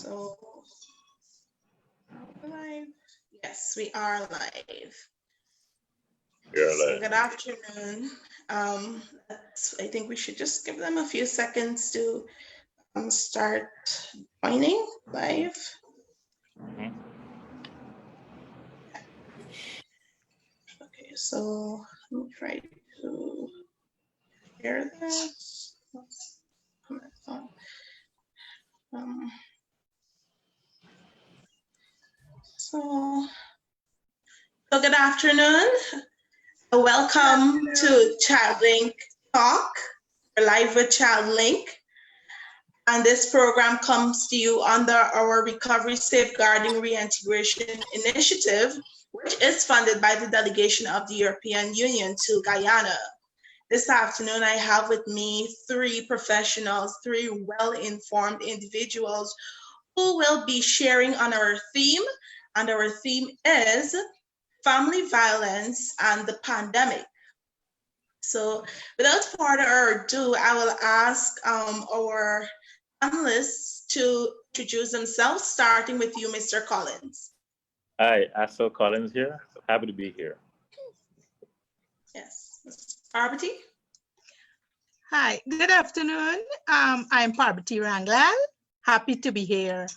So, are we live? Yes, we are live. So good afternoon. I think we should just give them a few seconds to start joining live. Okay, so let me try to share this. So good afternoon. Welcome to ChildLink Talk. We're live with ChildLink. And this program comes to you under our Recovery, Safeguarding, Reintegration Initiative, which is funded by the delegation of the European Union to Guyana. This afternoon, I have with me three professionals, three well-informed individuals who will be sharing on our theme. And our theme is family violence and the pandemic. So without further ado, I will ask our panelists to introduce themselves, starting with you, Mr. Collins. Hi, Axel Collins here. Happy to be here. Yes, Ms. Parvati. Hi, good afternoon. I'm Parvati Ranglal. Happy to be here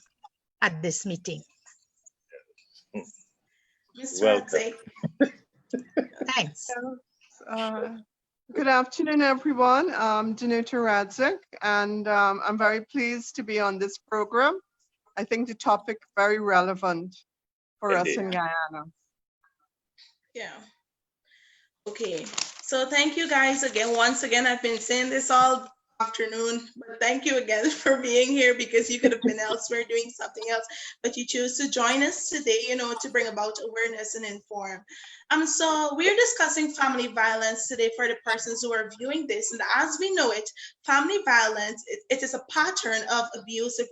at this meeting. Mr. Radzik. Thanks. Good afternoon, everyone. I'm Danuta Radzik, and I'm very pleased to be on this program. I think the topic very relevant for us in Guyana. Yeah. Okay. So thank you guys again. Once again, I've been saying this all afternoon, but thank you again for being here because you could have been elsewhere doing something else, but you choose to join us today, to bring about awareness and inform. So we're discussing family violence today for the persons who are viewing this. And as we know it, family violence, it is a pattern of abusive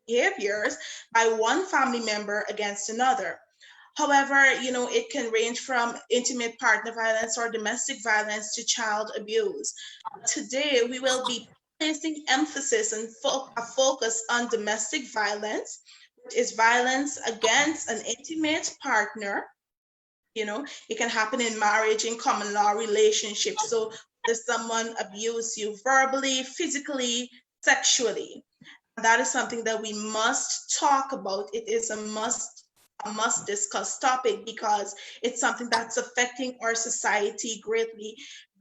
behaviors by one family member against another. However, it can range from intimate partner violence or domestic violence to child abuse. Today, we will be placing emphasis and a focus on domestic violence, which is violence against an intimate partner. It can happen in marriage, in common law relationships. So if someone abuse you verbally, physically, sexually, that is something that we must talk about. It is a must discuss topic because it's something that's affecting our society greatly.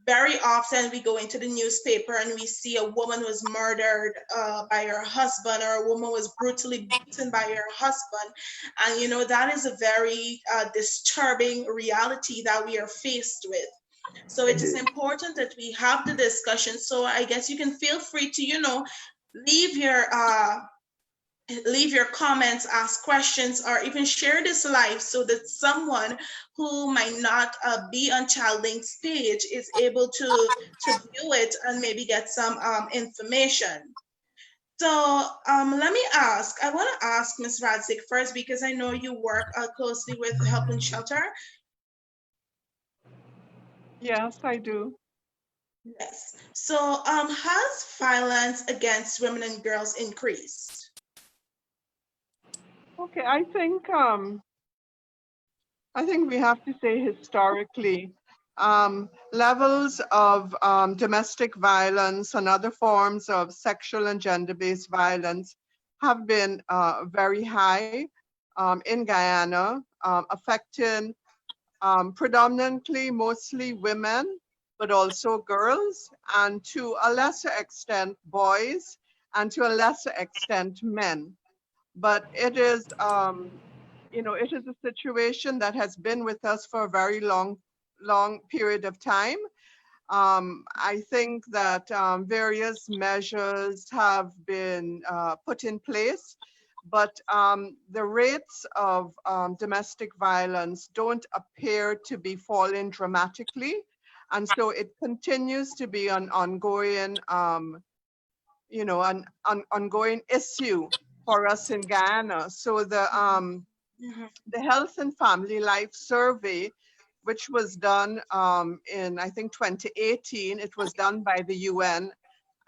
Very often we go into the newspaper and we see a woman was murdered by her husband, or a woman was brutally beaten by her husband. And that is a very disturbing reality that we are faced with. So it is important that we have the discussion. So I guess you can feel free to, leave your comments, ask questions, or even share this live so that someone who might not be on ChildLink's page is able to view it and maybe get some information. So let me ask, I want to ask Ms. Radzik first, because I know you work closely with Help and Shelter. Yes, I do. Yes. So has violence against women and girls increased? Okay, I think we have to say historically, levels of domestic violence and other forms of sexual and gender-based violence have been very high in Guyana, affecting predominantly mostly women, but also girls, and to a lesser extent boys, and to a lesser extent men. But it is, it is a situation that has been with us for a very long period of time. I think that various measures have been put in place, but the rates of domestic violence don't appear to be falling dramatically. And so it continues to be an ongoing, an ongoing issue for us in Guyana. So the Health and Family Life Survey, which was done in, I think, 2018, it was done by the UN,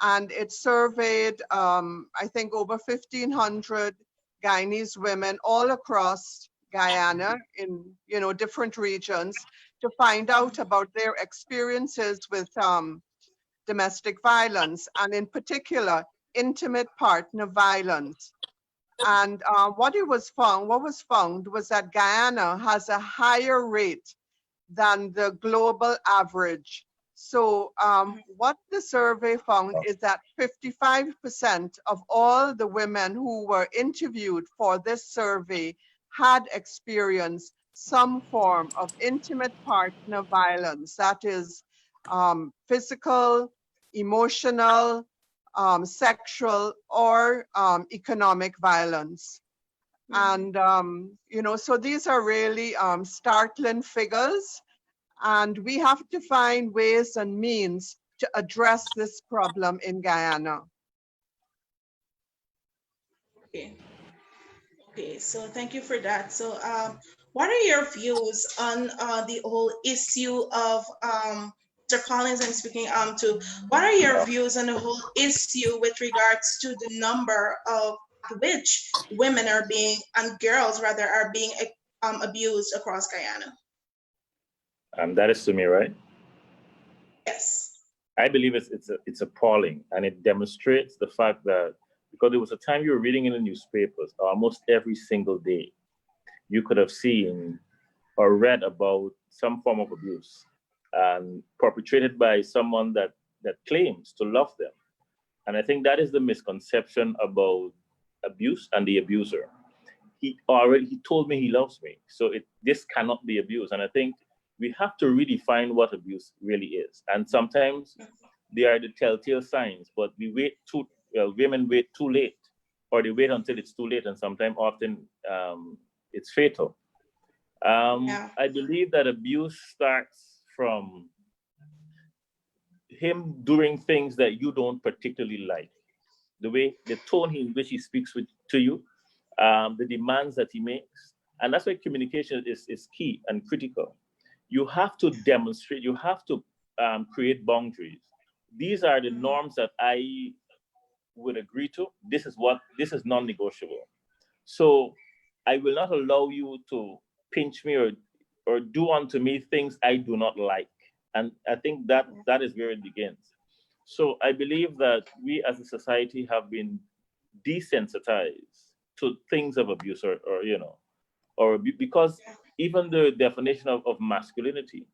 and it surveyed, I think, over 1,500 Guyanese women all across Guyana in, different regions to find out about their experiences with domestic violence, and in particular, intimate partner violence. And what was found was that Guyana has a higher rate than the global average. So what the survey found is that 55% of all the women who were interviewed for this survey had experienced some form of intimate partner violence. That is physical, emotional, sexual, or economic violence. And, so these are really startling figures, and we have to find ways and means to address this problem in Guyana. Okay. Okay, so thank you for that. So, what are your views on the whole issue of Mr. Collins? I'm speaking to. What are your views on the whole issue with regards to the number of which women are being and girls rather are being abused across Guyana? That is to me, right? Yes. I believe it's appalling, and it demonstrates the fact that because there was a time you were reading in the newspapers almost every single day, you could have seen or read about some form of abuse perpetrated by someone that claims to love them. And I think that is the misconception about abuse and the abuser. He told me he loves me, so this cannot be abuse. And I think we have to redefine what abuse really is. And sometimes they are the telltale signs, but women wait too late, or they wait until it's too late, and sometimes often it's fatal. I believe that abuse starts from him doing things that you don't particularly like. The tone in which he speaks to you, the demands that he makes. And that's why communication is key and critical. You have to demonstrate, you have to create boundaries. These are the norms that I would agree to. This is non-negotiable. So I will not allow you to pinch me or do unto me things I do not like. And I think that is where it begins. So I believe that we as a society have been desensitized to things of abuse because even the definition of masculinity,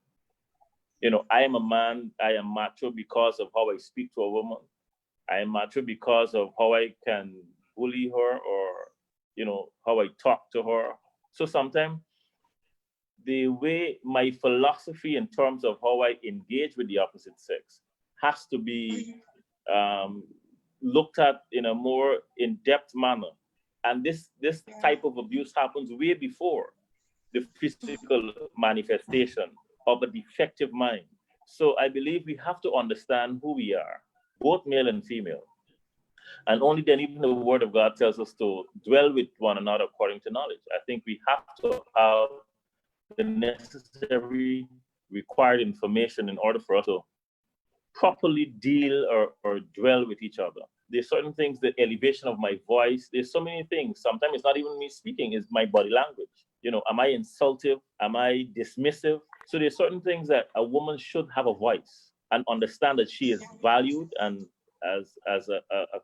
I am a man, I am macho because of how I speak to a woman. I am macho because of how I can bully her or, how I talk to her. So sometimes the way my philosophy in terms of how I engage with the opposite sex has to be looked at in a more in-depth manner. And this type of abuse happens way before the physical manifestation of a defective mind. So I believe we have to understand who we are, both male and female. And only then, even the Word of God tells us to dwell with one another according to knowledge. I think we have to have the necessary required information in order for us to properly deal or dwell with each other. There's certain things, the elevation of my voice, there's so many things. Sometimes it's not even me speaking, it's my body language. Am I insultive? Am I dismissive? So there's certain things that a woman should have a voice and understand that she is valued and as a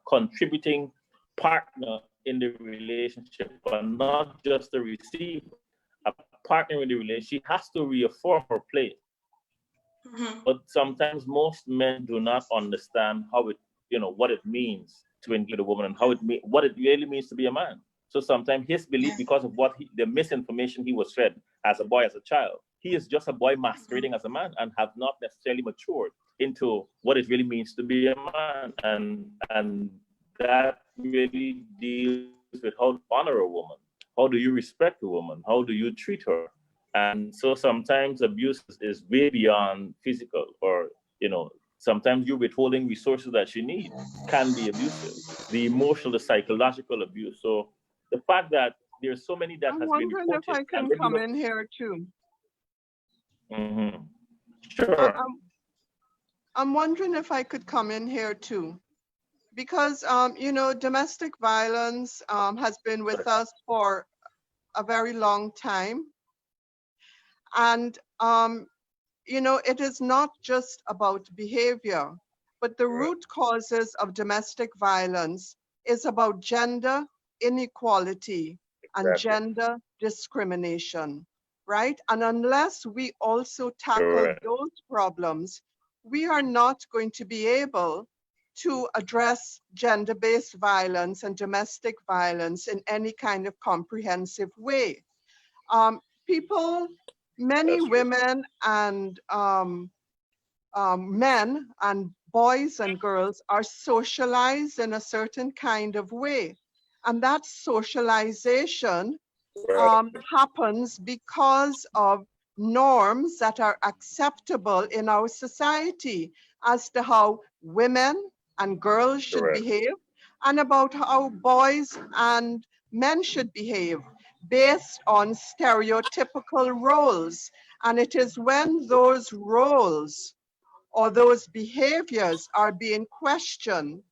contributing partner in the relationship, but not just a receiver, a partner in the relationship. She has to reaffirm her place. But sometimes most men do not understand how what it means to engage a woman and what it really means to be a man. So sometimes his belief, because of the misinformation he was fed as a boy, as a child, he is just a boy masquerading as a man and have not necessarily matured into what it really means to be a man. And that really deals with how to honor a woman. How do you respect a woman? How do you treat her? And so sometimes abuse is way beyond physical, or, sometimes you're withholding resources that she needs can be abusive. The emotional, the psychological abuse. So the fact that there's so many that I'm has been wondering reported. if I can come in here too. Sure. I'm wondering if I could come in here too. because, you know, domestic violence has been with us for a very long time. And, you know, it is not just about behavior, but the root causes of domestic violence is about gender inequality and Exactly. gender discrimination, right? And unless we also tackle Correct. those problems, we are not going to be able to address gender-based violence and domestic violence in any kind of comprehensive way. People, many That's true. women and men and boys and girls are socialized in a certain kind of way. And that socialization Right. happens because of norms that are acceptable in our society as to how women and girls should Correct. behave and about how boys and men should behave based on stereotypical roles. And it is when those roles or those behaviors are being questioned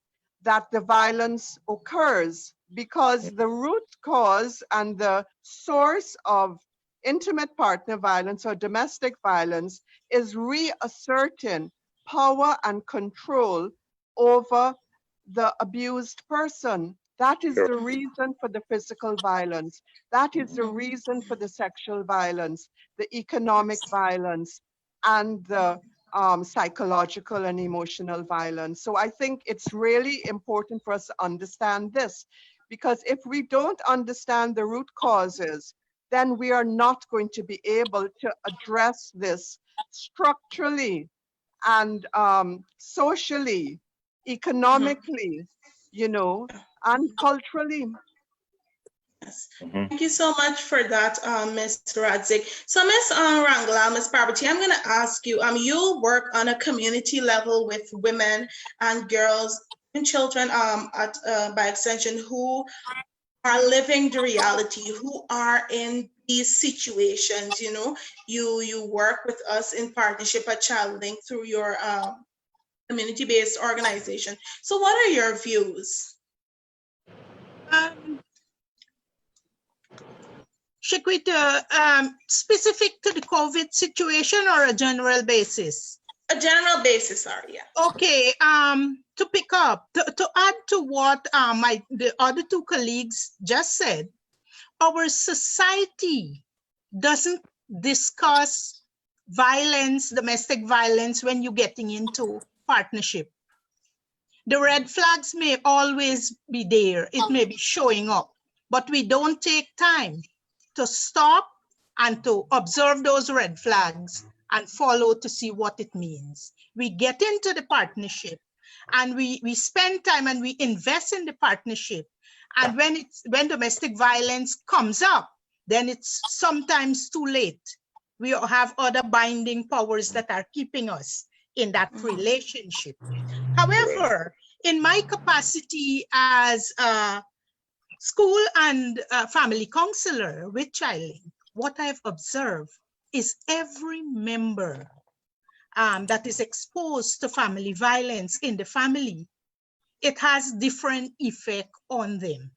that the violence occurs, because the root cause and the source of intimate partner violence or domestic violence is reasserting power and control over the abused person. That is the reason for the physical violence. That is the reason for the sexual violence, the economic violence, and the psychological and emotional violence. So I think it's really important for us to understand this, because if we don't understand the root causes, then we are not going to be able to address this structurally and socially, Mhm. economically, you know, and culturally. Yes. Mhm. Thank you so much for that, Ms. Radzik. So, Ms. Rangla, Ms. Parvati, I'm going to ask you, you work on a community level with women and girls and children by extension who are living the reality, who are in these situations. You know, you work with us in partnership at ChildLink through your community-based organization. So what are your views? Shaquita, specific to the COVID situation or a general basis? A general basis, sorry, yeah. Okay, to pick up, to add to what the other two colleagues just said, our society doesn't discuss violence, domestic violence, when you're getting into partnership. The red flags may always be there. It may be showing up, but we don't take time to stop and to observe those red flags and follow to see what it means. We get into the partnership and we spend time and we invest in the partnership. And when domestic violence comes up, then it's sometimes too late. We have other binding powers that are keeping us in that relationship. However, in my capacity as a school and family counselor with ChildLink, what I've observed is every member that is exposed to family violence in the family, it has different effect on them.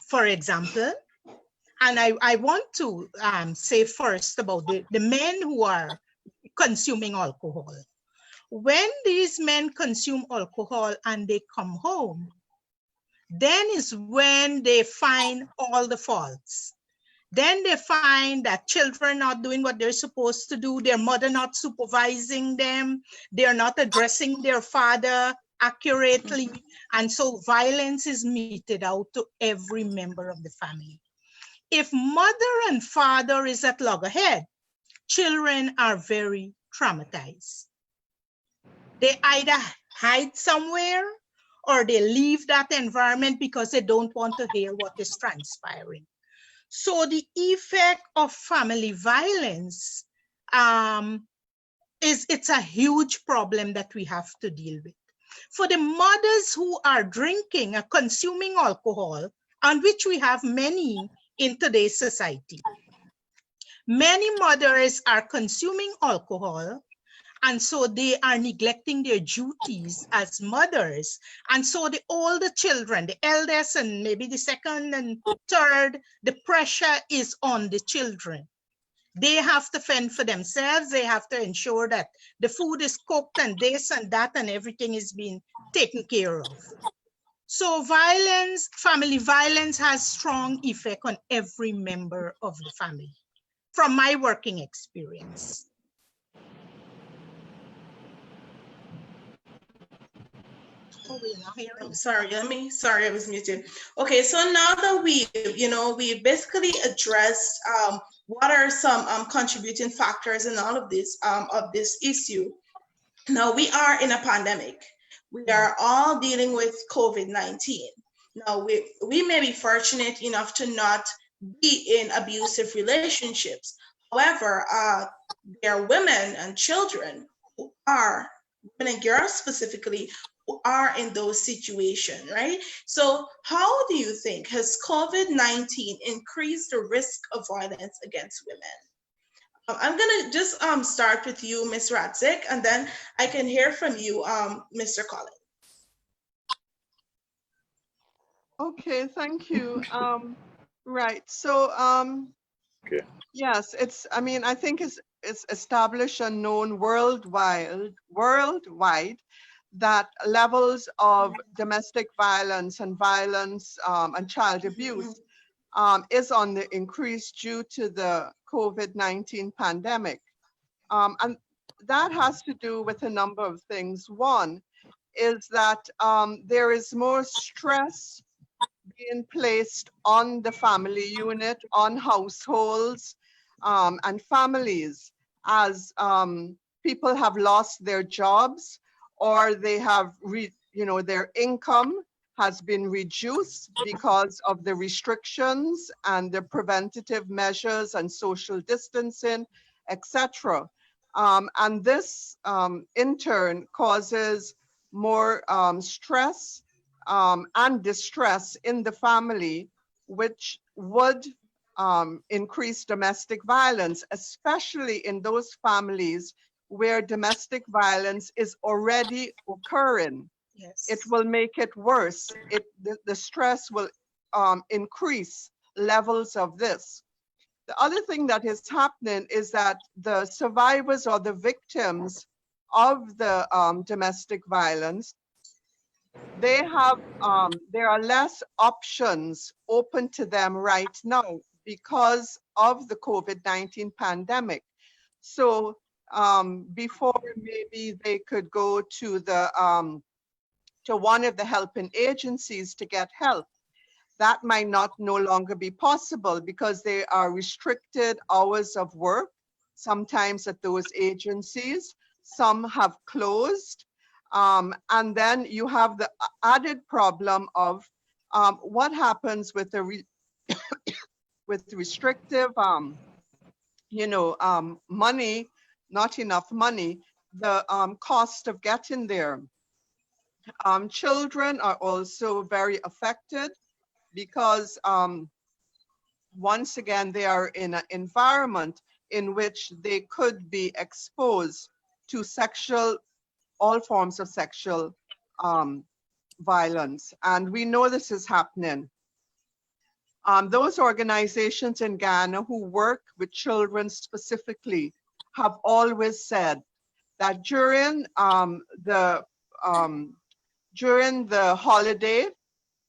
For example, and I want to say first about the men who are consuming alcohol. When these men consume alcohol and they come home, then is when they find all the faults. Then they find that children not doing what they're supposed to do, their mother not supervising them, they're not addressing their father accurately. And so violence is meted out to every member of the family. If mother and father is at loggerhead, children are very traumatized. They either hide somewhere or they leave that environment because they don't want to hear what is transpiring. So the effect of family violence it's a huge problem that we have to deal with. For the mothers who are drinking or consuming alcohol, on which we have many in today's society, many mothers are consuming alcohol And so they are neglecting their duties as mothers. And so the older children, the eldest and maybe the second and third, the pressure is on the children. They have to fend for themselves. They have to ensure that the food is cooked and this and that and everything is being taken care of. So violence, family violence has strong effect on every member of the family from my working experience. Oh, we're not hearing. Sorry, I was muted. Okay, so now that we basically addressed what are some contributing factors in all of this issue. Now we are in a pandemic. We are all dealing with COVID-19. Now we may be fortunate enough to not be in abusive relationships. However, there are women and children who are, women and girls specifically, who are in those situations, right? So how do you think has COVID-19 increased the risk of violence against women? I'm gonna just start with you, Ms. Radzik, and then I can hear from you, Mr. Collins. Okay, thank you. Right. So, Okay. yes, I mean, I think it's established and known worldwide that levels of domestic violence and and child abuse is on the increase due to the COVID-19 pandemic. And that has to do with a number of things. One is that there is more stress being placed on the family unit, on households and families as people have lost their jobs or they have, their income has been reduced because of the restrictions and the preventative measures and social distancing, etc. And this in turn causes more stress and distress in the family, which would increase domestic violence, especially in those families where domestic violence is already occurring. Yes. It will make it worse. The stress will increase levels of this. The other thing that is happening is that the survivors or the victims of the domestic violence, there are less options open to them right now because of the COVID-19 pandemic. So before maybe they could go to one of the helping agencies to get help, that might not no longer be possible because there are restricted hours of work, sometimes at those agencies. Some have closed. And then you have the added problem of what happens with the with restrictive, money, not enough money, the cost of getting there. Children are also very affected because once again, they are in an environment in which they could be exposed to all forms of sexual violence. And we know this is happening. Those organizations in Ghana who work with children specifically have always said that during the holiday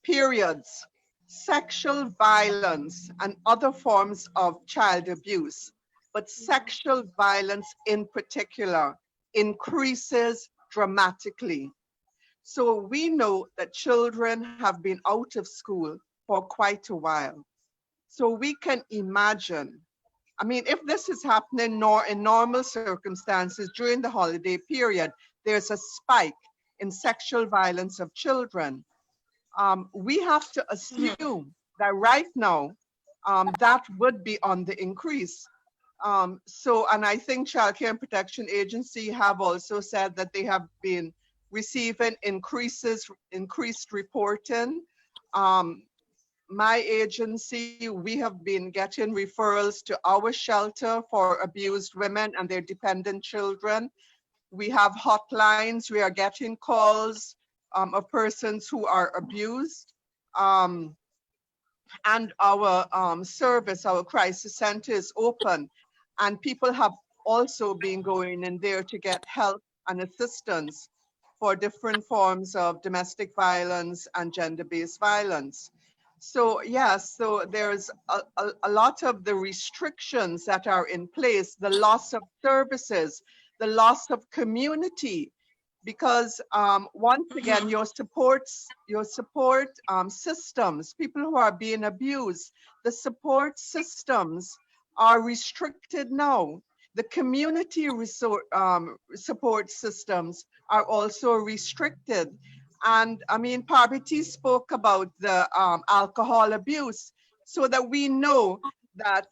periods, sexual violence and other forms of child abuse, but sexual violence in particular, increases dramatically. So we know that children have been out of school for quite a while. So we can imagine, I mean, if this is happening in normal circumstances during the holiday period, there's a spike in sexual violence of children. We have to assume that right now, that would be on the increase. And I think Child Care and Protection Agency have also said that they have been receiving increased reporting. My agency, we have been getting referrals to our shelter for abused women and their dependent children. We have hotlines. We are getting calls of persons who are abused. And our service, our crisis center is open. And people have also been going in there to get help and assistance for different forms of domestic violence and gender-based violence. So yes, so there's a lot of the restrictions that are in place, the loss of services, the loss of community, because once again, your support systems, people who are being abused, the support systems are restricted now. The community support systems are also restricted. And I mean, Parvati spoke about the alcohol abuse, so that we know that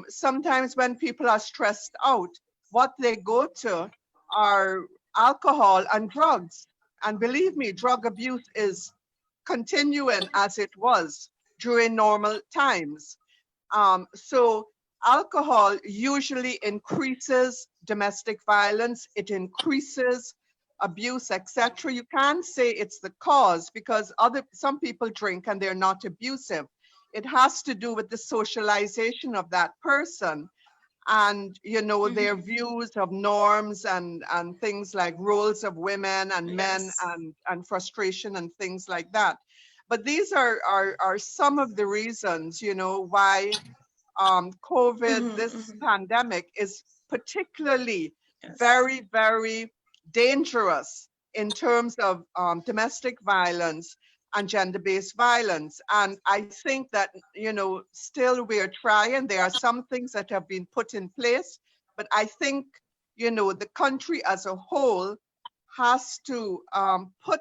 sometimes when people are stressed out, what they go to are alcohol and drugs. And believe me, drug abuse is continuing as it was during normal times. So alcohol usually increases domestic violence, it increases abuse, etc. You can't say it's the cause, because some people drink and they're not abusive. It has to do with the socialization of that person, and their views of norms and things like roles of women and men, and frustration and things like that. But these are some of the reasons why COVID, this pandemic, is particularly very, very dangerous in terms of domestic violence and gender-based violence. And I think that, still we're trying. There are some things that have been put in place, but I think, the country as a whole has to put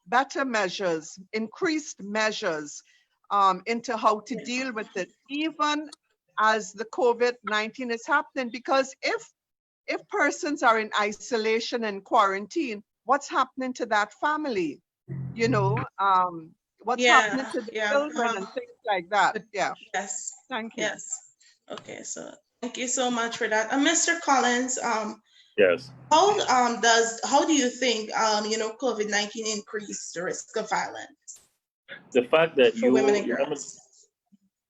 better measures, increased measures into how to deal with it, even as the COVID-19 is happening. Because if persons are in isolation and quarantine, what's happening to that family? What's happening to the children and things like that. Yeah. Yes. Thank you. Yes. Okay. So thank you so much for that. Mr. Collins, Yes. how do you think COVID-19 increased the risk of violence The fact that for women and girls?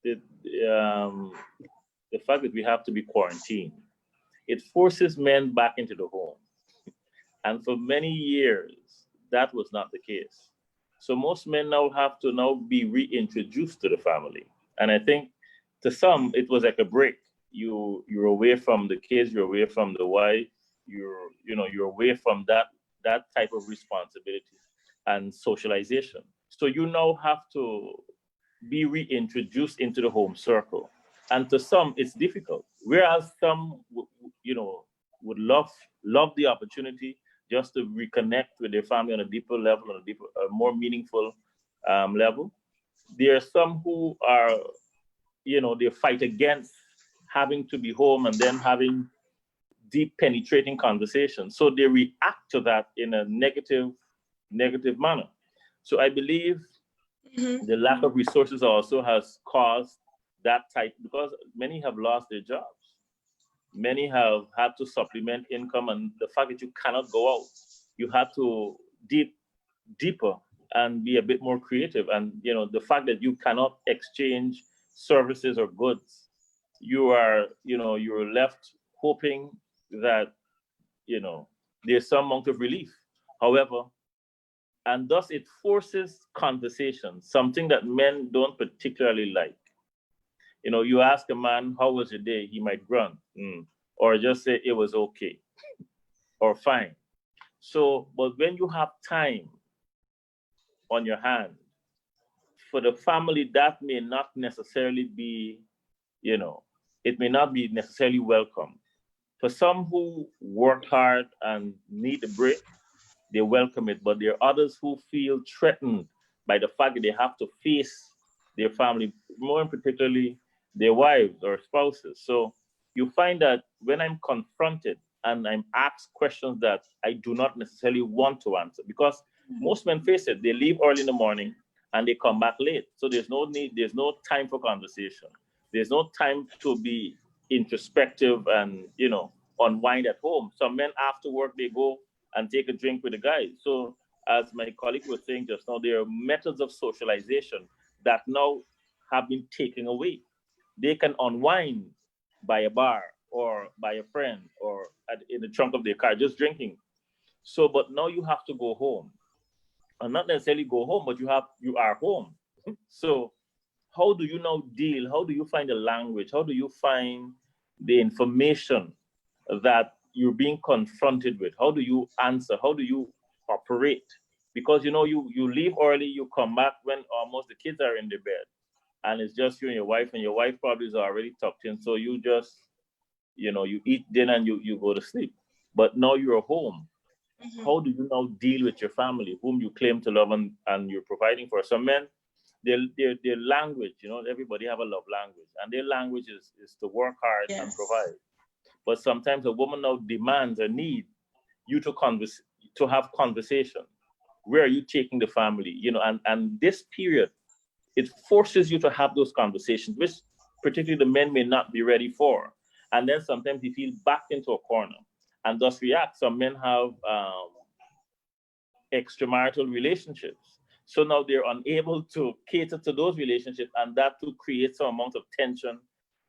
The fact that we have to be quarantined, it forces men back into the home. And for many years, that was not the case. So most men now have to be reintroduced to the family. And I think to some, it was like a break. You're away from the kids, you're away from the wife, you're away from that type of responsibility and socialization. So you now have to be reintroduced into the home circle. And to some, it's difficult. Whereas some, would love the opportunity just to reconnect with their family on a deeper level, on a more meaningful level. There are some who are, they fight against having to be home and then having deep penetrating conversations. So they react to that in a negative manner. So I believe the lack of resources also has caused that type, because many have lost their jobs. Many have had to supplement income, and the fact that you cannot go out, you have to deeper and be a bit more creative. And the fact that you cannot exchange services or goods, you're left hoping that there's some amount of relief. However, and thus it forces conversation, something that men don't particularly like. You ask a man, how was your day? He might grunt, or just say it was okay, or fine. So, but when you have time on your hand, for the family, that may not necessarily be, it may not be necessarily welcome. For some who work hard and need a break, they welcome it. But there are others who feel threatened by the fact that they have to face their family, more particularly their wives or spouses. So you find that when I'm confronted and I'm asked questions that I do not necessarily want to answer, because most men face it, they leave early in the morning and they come back late. So there's no time for conversation. There's no time to be introspective and, unwind at home. Some men after work, they go and take a drink with the guys. So as my colleague was saying just now, there are methods of socialization that now have been taken away. They can unwind by a bar or by a friend or in the trunk of their car, just drinking. So, but now you have to go home, and not necessarily go home, but you are home. So, how do you now deal? How do you find the language? How do you find the information that you're being confronted with? How do you answer? How do you operate? Because you leave early, you come back when almost the kids are in the bed, and it's just you and your wife probably is already tucked in. So you just you eat dinner and you go to sleep. But now you're home. How do you now deal with your family, whom you claim to love and you're providing for? Some men, their language, everybody have a love language, and their language is to work hard and Yes. provide. But sometimes a woman now demands or need you to have conversation. Where are you taking the family? And this period, it forces you to have those conversations, which particularly the men may not be ready for. And then sometimes you feel backed into a corner and thus react. Some men have extramarital relationships. So now they're unable to cater to those relationships, and that too creates some amount of tension,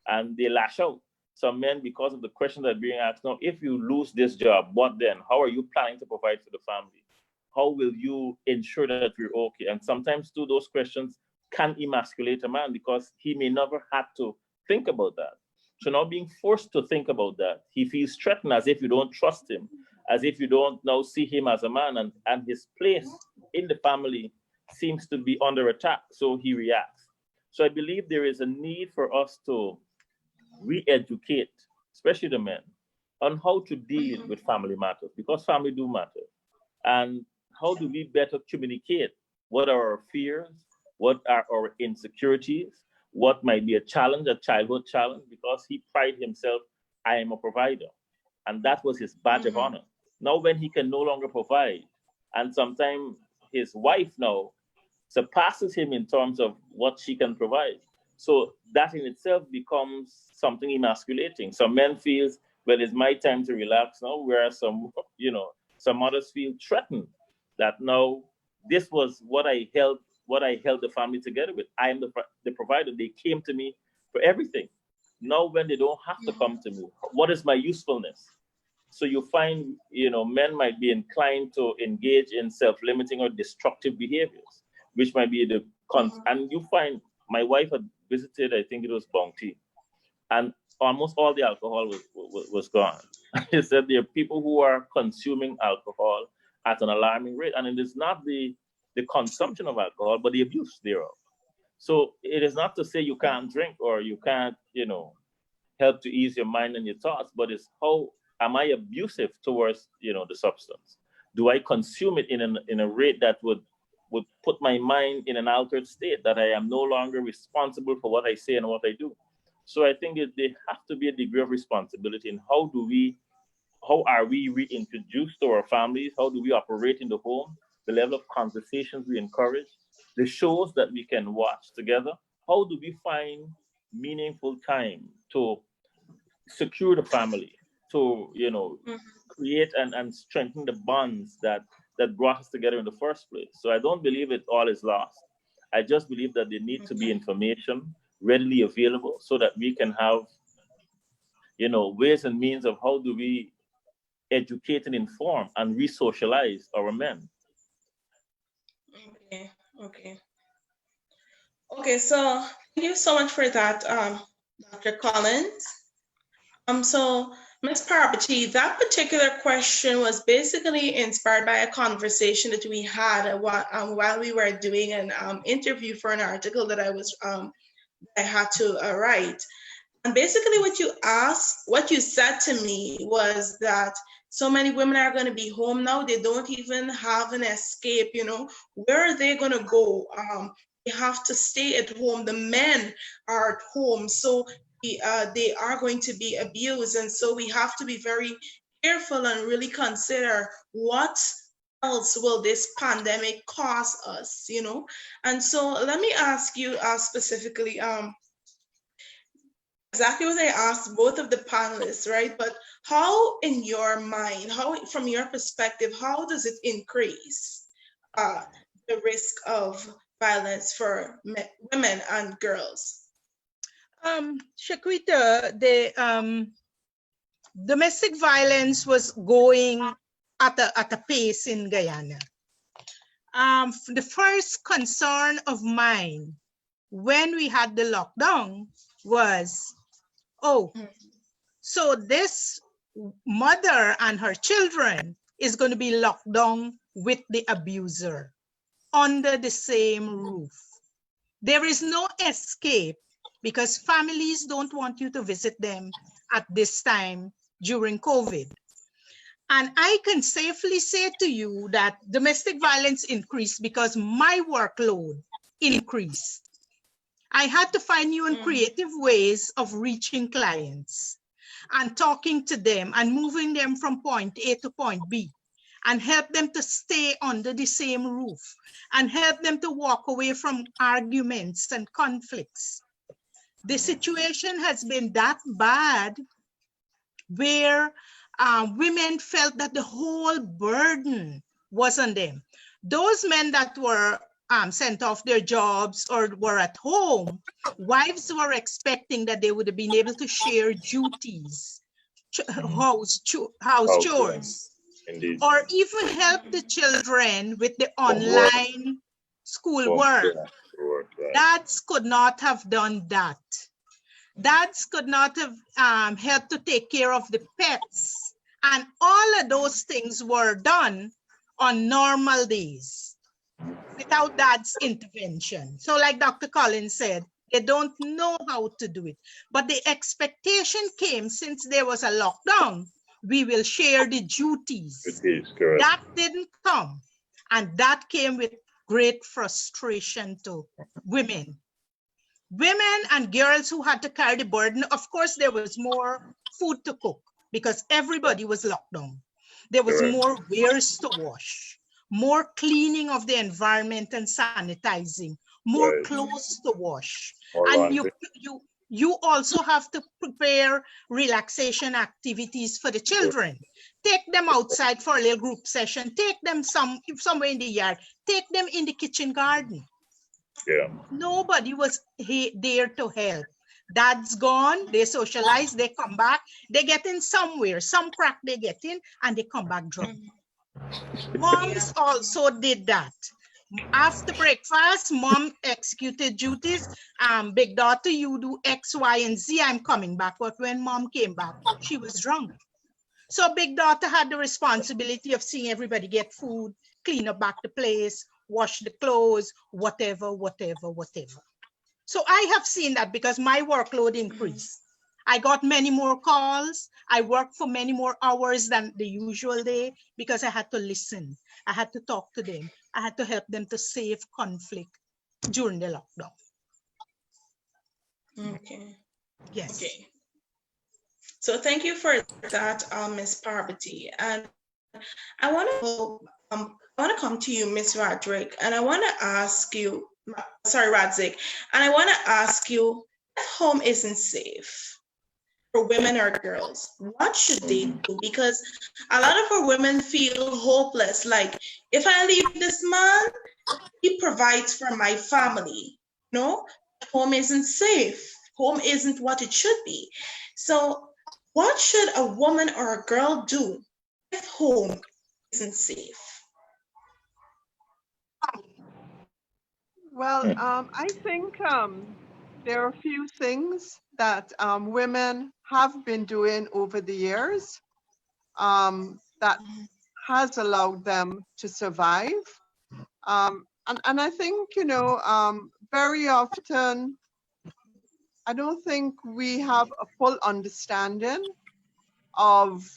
and they lash out. Some men, because of the questions that are being asked now, if you lose this job, what then? How are you planning to provide for the family? How will you ensure that you're okay? And sometimes too, those questions can emasculate a man because he may never have to think about that. So now being forced to think about that, he feels threatened as if you don't trust him, as if you don't now see him as a man, and his place in the family seems to be under attack. So he reacts. So I believe there is a need for us to re-educate, especially the men, on how to deal with family matters, because family do matter. And how do we better communicate what are our fears, what are our insecurities, what might be a challenge, a childhood challenge, because he prided himself, I am a provider. And that was his badge of honor. Now, when he can no longer provide, and sometimes his wife now surpasses him in terms of what she can provide. So that in itself becomes something emasculating. Some men feel, well, it's my time to relax now, whereas some others feel threatened that now this was what I held the family together with. I am the provider. They came to me for everything. Now when they don't have to come to me, what is my usefulness? So you find, men might be inclined to engage in self-limiting or destructive behaviors, which might be and you find my wife had visited, I think it was Bounty, and almost all the alcohol was gone. He said there are people who are consuming alcohol at an alarming rate, and it is not the consumption of alcohol, but the abuse thereof. So it is not to say you can't drink or you can't, help to ease your mind and your thoughts, but it's how am I abusive towards, the substance? Do I consume it in a rate that would put my mind in an altered state, that I am no longer responsible for what I say and what I do? So I think there has to be a degree of responsibility in how are we reintroduced to our families? How do we operate in the home? The level of conversations we encourage, the shows that we can watch together. How do we find meaningful time to secure the family, to create and strengthen the bonds that brought us together in the first place? So I don't believe it all is lost. I just believe that there need to be information readily available so that we can have ways and means of how do we educate and inform and re-socialize our men. Okay. Okay. Okay. So thank you so much for that, Dr. Collins. So Ms. Parvati, that particular question was basically inspired by a conversation that we had while we were doing an interview for an article that I had to write. And basically what you said to me was that so many women are going to be home now. They don't even have an escape, where are they going to go? They have to stay at home. The men are at home. So they are going to be abused. And so we have to be very careful and really consider what else will this pandemic cause us, And so let me ask you specifically, exactly what I asked both of the panelists, right? But how, in your mind, how, from your perspective, how does it increase uh, the risk of violence for women and girls? Shaquita, the domestic violence was going at a pace in Guyana. The first concern of mine when we had the lockdown was, oh, so this mother and her children is going to be locked down with the abuser under the same roof. There is no escape because families don't want you to visit them at this time during COVID. And I can safely say to you that domestic violence increased because my workload increased. I had to find new and creative ways of reaching clients and talking to them and moving them from point A to point B and help them to stay under the same roof and help them to walk away from arguments and conflicts. The situation has been that bad where women felt that the whole burden was on them. Those men that were sent off their jobs or were at home, wives were expecting that they would have been able to share duties, house chores, Indeed. or even help the children with the online school work. Dads could not have done that. Dads could not have helped to take care of the pets. And all of those things were done on normal days without dad's intervention. So like Dr. Collins said, they don't know how to do it. But the expectation came since there was a lockdown, we will share the duties. That didn't come. And that came with great frustration to women. Women and girls who had to carry the burden, of course, there was more food to cook because everybody was locked down. There was more wares to wash, more cleaning of the environment and sanitizing, more clothes to wash. And you also have to prepare relaxation activities for the children. Take them outside for a little group session, take them somewhere in the yard, take them in the kitchen garden. Nobody was there to help. Dad's gone, they socialize, they come back, they get in somewhere, some crack they get in, and they come back drunk. Moms also did that. After breakfast, mom executed duties. Big daughter, you do X, Y, and Z, I'm coming back. But when mom came back, she was drunk. So big daughter had the responsibility of seeing everybody get food, clean up back the place, wash the clothes, whatever. So I have seen that because my workload increased. I got many more calls. I worked for many more hours than the usual day because I had to listen. I had to talk to them. I had to help them to save conflict during the lockdown. Okay. Yes. Okay. So thank you for that, Ms. Parvati. And I want to come to you, Ms. Roderick, and I want to ask you, sorry, Radzik, and I want to ask you, if home isn't safe for women or girls, what should they do? Because a lot of our women feel hopeless. Like, if I leave this man, he provides for my family. No, home isn't safe. Home isn't what it should be. So what should a woman or a girl do if home isn't safe? Well, I think there are a few things that women have been doing over the years that has allowed them to survive. And I think, very often, I don't think we have a full understanding of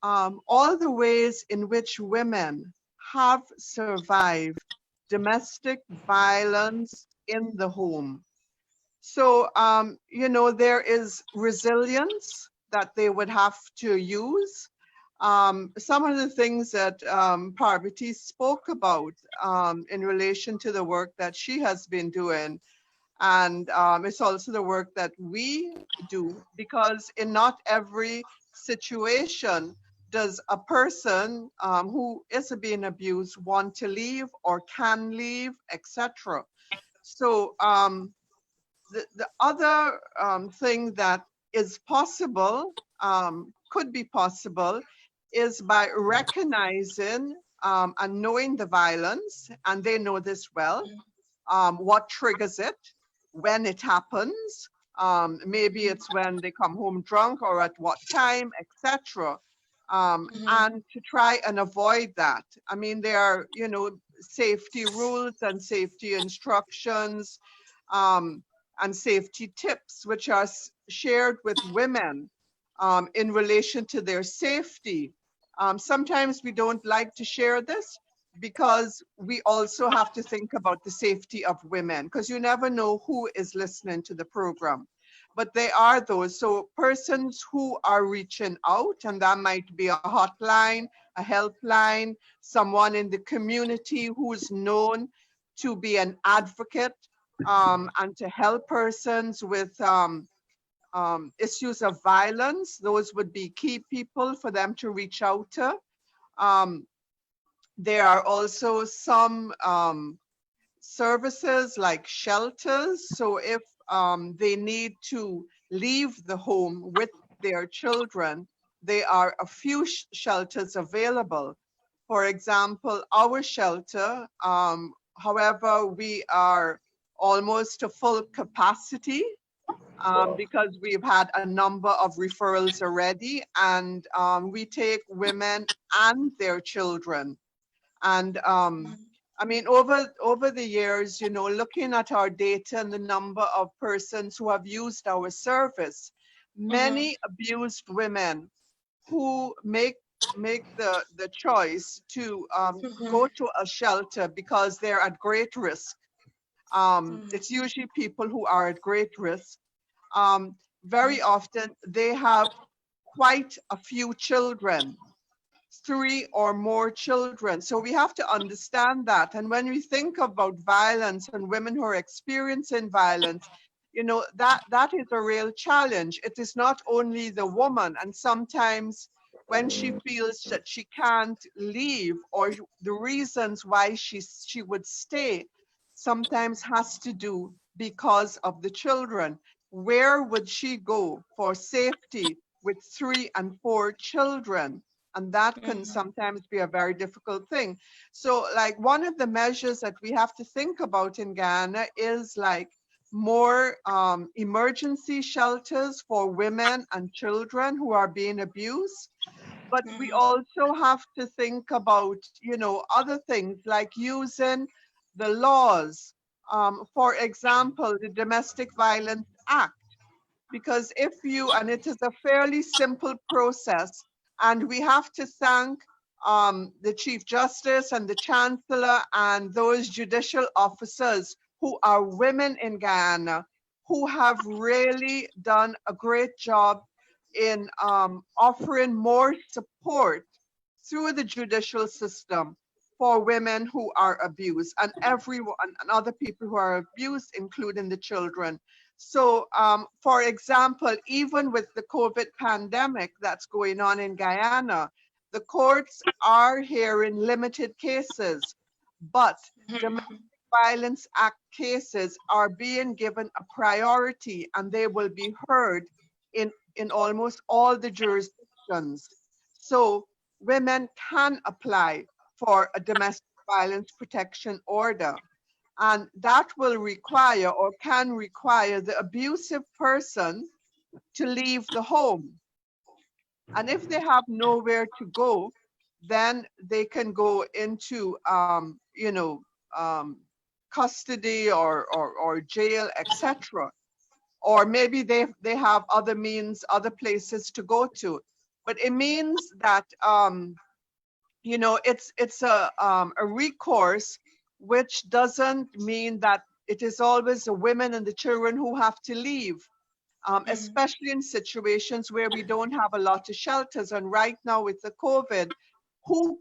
all the ways in which women have survived domestic violence in the home. So, there is resilience that they would have to use. Some of the things that Parvati spoke about in relation to the work that she has been doing. And it's also the work that we do, because in not every situation does a person who is being abused want to leave or can leave, etc. So the other thing that is possible, could be possible, is by recognizing and knowing the violence, and they know this well, what triggers it, when it happens. Maybe it's when they come home drunk or at what time, etc. And to try and avoid that. I mean, there are, safety rules and safety instructions, um, and safety tips, which are shared with women in relation to their safety. Sometimes we don't like to share this, because we also have to think about the safety of women, because you never know who is listening to the program. But they are those. So persons who are reaching out, and that might be a hotline, a helpline, someone in the community who's known to be an advocate, and to help persons with issues of violence. Those would be key people for them to reach out to. Um, there are also some services like shelters. So if they need to leave the home with their children, there are a few shelters available. For example, our shelter, however, we are almost to full capacity, because we've had a number of referrals already, and we take women and their children. And I mean, over the years, looking at our data and the number of persons who have used our service, many abused women who make the choice to go to a shelter because they're at great risk. It's usually people who are at great risk. Very often they have quite a few children, 3 or more children. So we have to understand that. And when we think about violence and women who are experiencing violence, that is a real challenge. It is not only the woman, and sometimes when she feels that she can't leave, or the reasons why she would stay sometimes has to do because of the children. Where would she go for safety with 3 and 4 children? And that can sometimes be a very difficult thing. So like one of the measures that we have to think about in Guyana is like more emergency shelters for women and children who are being abused. But we also have to think about, other things like using the laws. For example, the Domestic Violence Act. Because and it is a fairly simple process, and we have to thank the Chief Justice and the Chancellor and those judicial officers who are women in Guyana, who have really done a great job in offering more support through the judicial system for women who are abused, and everyone and other people who are abused, including the children. So, for example, even with the COVID pandemic that's going on in Guyana, the courts are hearing limited cases, but Domestic Violence Act cases are being given a priority, and they will be heard in almost all the jurisdictions. So women can apply for a domestic violence protection order. And that will require, or can require, the abusive person to leave the home. And if they have nowhere to go, then they can go into, custody or jail, etc. Or maybe they have other means, other places to go to. But it means that, it's a recourse, which doesn't mean that it is always the women and the children who have to leave, especially in situations where we don't have a lot of shelters. And right now with the COVID, who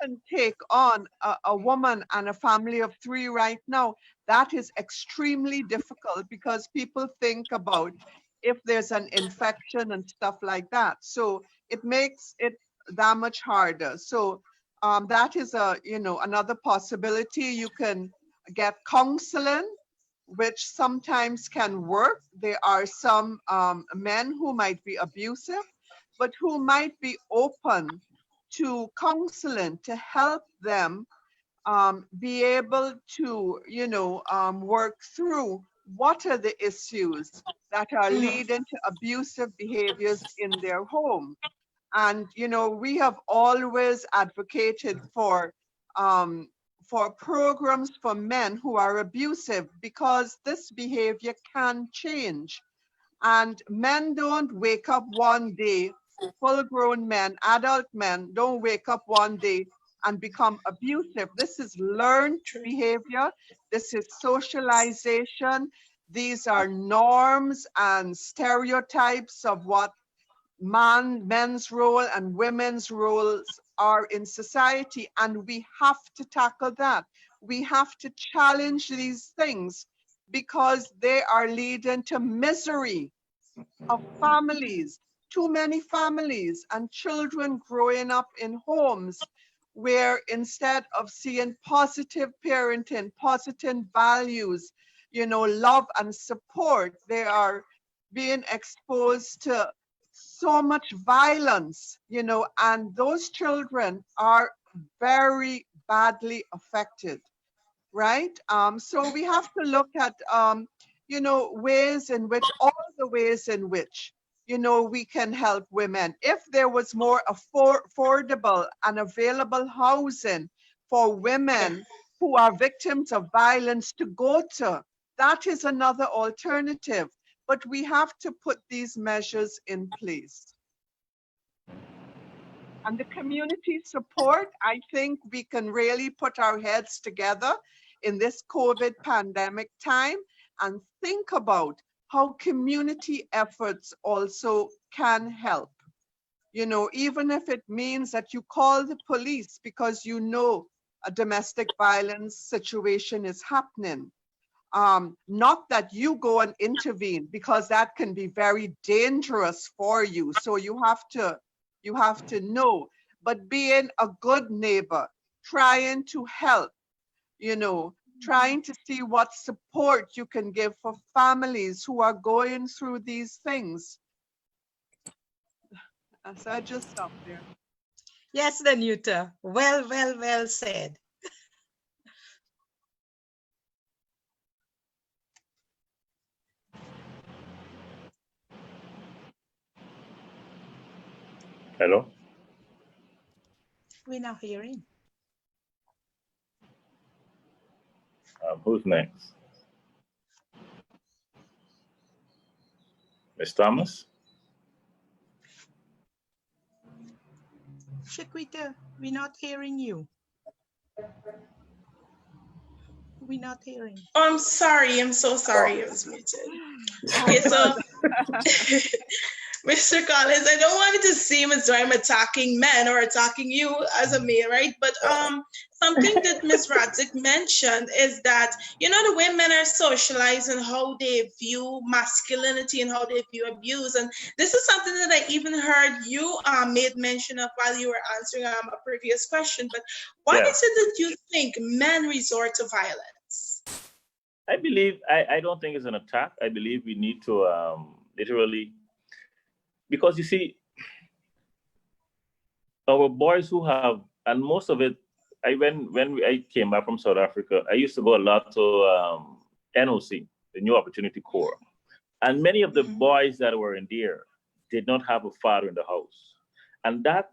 can take on a woman and a family of 3 right now? That is extremely difficult because people think about if there's an infection and stuff like that. So it makes it that much harder. So that is another possibility. You can get counseling, which sometimes can work. There are some men who might be abusive, but who might be open to counseling to help them be able to, work through what are the issues that are Mhm. leading to abusive behaviors in their home. And, we have always advocated um, for programs for men who are abusive because this behavior can change. And men don't wake up one day, full grown men, adult men don't wake up one day and become abusive. This is learned True. behavior. This is socialization. These are norms and stereotypes of what men's role and women's roles are in society. And we have to tackle that. We have to challenge these things because they are leading to misery of families, too many families and children growing up in homes where instead of seeing positive parenting, positive values, love and support, they are being exposed to so much violence, and those children are very badly affected, right? So we have to look at, ways in which, all the ways in which, we can help women. If there was more affordable and available housing for Yeah. women who are victims of violence to go to, that is another alternative. But we have to put these measures in place. And the community support, I think we can really put our heads together in this COVID pandemic time and think about how community efforts also can help. Even if it means that you call the police because a domestic violence situation is happening. Not that you go and intervene because that can be very dangerous for you. So you have to know, but being a good neighbor, trying to help, trying to see what support you can give for families who are going through these things. So I just stop there. Yes, Danuta. Well, well, well said. Hello? We're now hearing. Who's next? Ms. Thomas? Shaquita, we're not hearing you. We're not hearing. Oh, I'm sorry. I'm so sorry. I was muted. Oh, Okay, good. so Mr. Collins, I don't want it to seem as though I'm attacking men or attacking you as a male, right? But something that Ms. Radzik mentioned is that the women are socialized in how they view masculinity and how they view abuse, and this is something that I even heard you made mention of while you were answering a previous question. But why Yeah. is it that you think men resort to violence? I don't think it's an attack. I believe we need to literally, because you see, our boys who have, and most of it, I came back from South Africa, I used to go a lot to NOC, the New Opportunity Corps. And many of the Mhm. boys that were in there did not have a father in the house. And that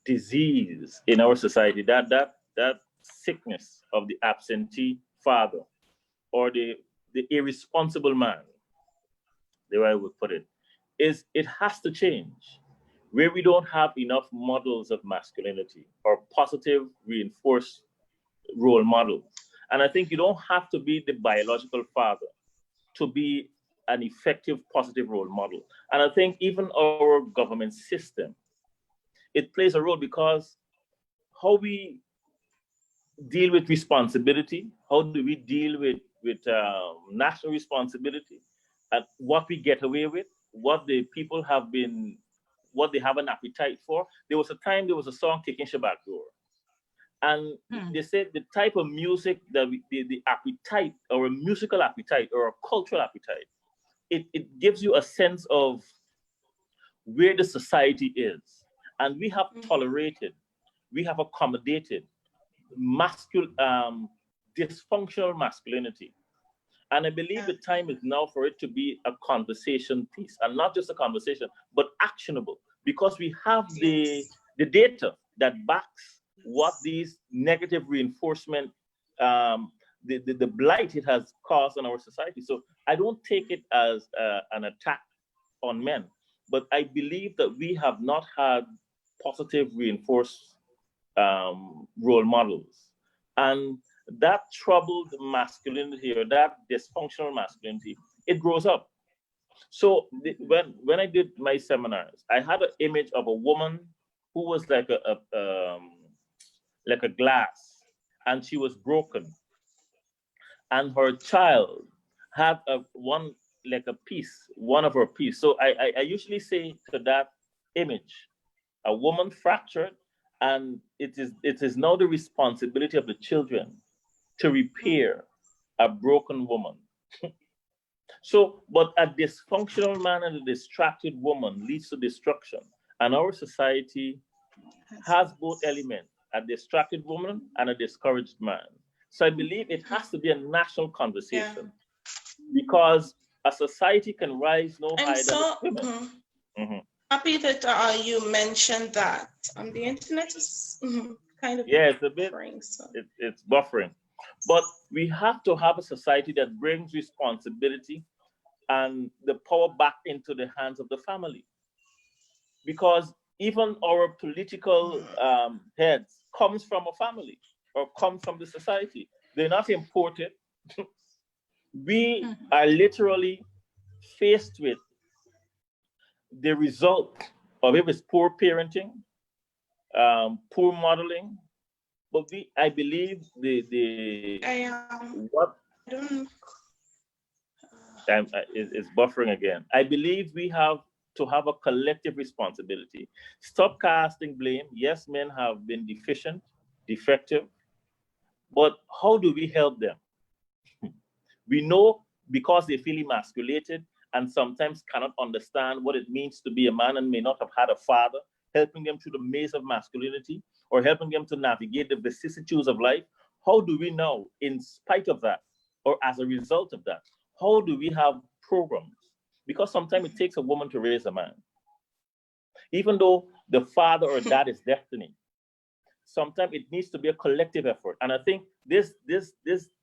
disease in our society, that sickness of the absentee father or the irresponsible man, the way I would put it, is it has to change. Where we don't have enough models of masculinity or positive reinforced role models. And I think you don't have to be the biological father to be an effective positive role model. And I think even our government system, it plays a role because how we deal with responsibility? How do we deal with national responsibility, and what we get away with, what the people have been, what they have an appetite for? There was a time there was a song kicking Shabbat door, and they said the type of music that the appetite, or a musical appetite, or a cultural appetite, it gives you a sense of where the society is, and we have tolerated, we have accommodated dysfunctional masculinity. And I believe the time is now for it to be a conversation piece, and not just a conversation, but actionable, because we have the data that backs what these negative reinforcement, the blight it has caused on our society. So I don't take it as an attack on men, but I believe that we have not had positive reinforced role models. And that troubled masculinity, or that dysfunctional masculinity, it grows up. So when I did my seminars, I had an image of a woman who was like a glass, and she was broken, and her child had one of her piece. So I usually say to that image, a woman fractured, and it is now the responsibility of the children to repair a broken woman. So, but a dysfunctional man and a distracted woman leads to destruction. And our society has both elements, a distracted woman and a discouraged man. So I believe it has to be a national conversation, because a society can rise no higher than its women. Happy that you mentioned that. The internet is kind of it's a bit buffering, so. it's buffering, but we have to have a society that brings responsibility and the power back into the hands of the family, because even our political heads comes from a family, or comes from the society. They're not imported. We are literally faced with the result of, if it's poor parenting, poor modeling, but I believe it's buffering again. I believe we have to have a collective responsibility. Stop casting blame. Yes, men have been deficient, defective, but how do we help them? We know, because they feel emasculated and sometimes cannot understand what it means to be a man, and may not have had a father helping them through the maze of masculinity, or helping them to navigate the vicissitudes of life. How do we know, in spite of that, or as a result of that, how do we have programs? Because sometimes it takes a woman to raise a man. Even though the father or dad is destiny, sometimes it needs to be a collective effort. And I think this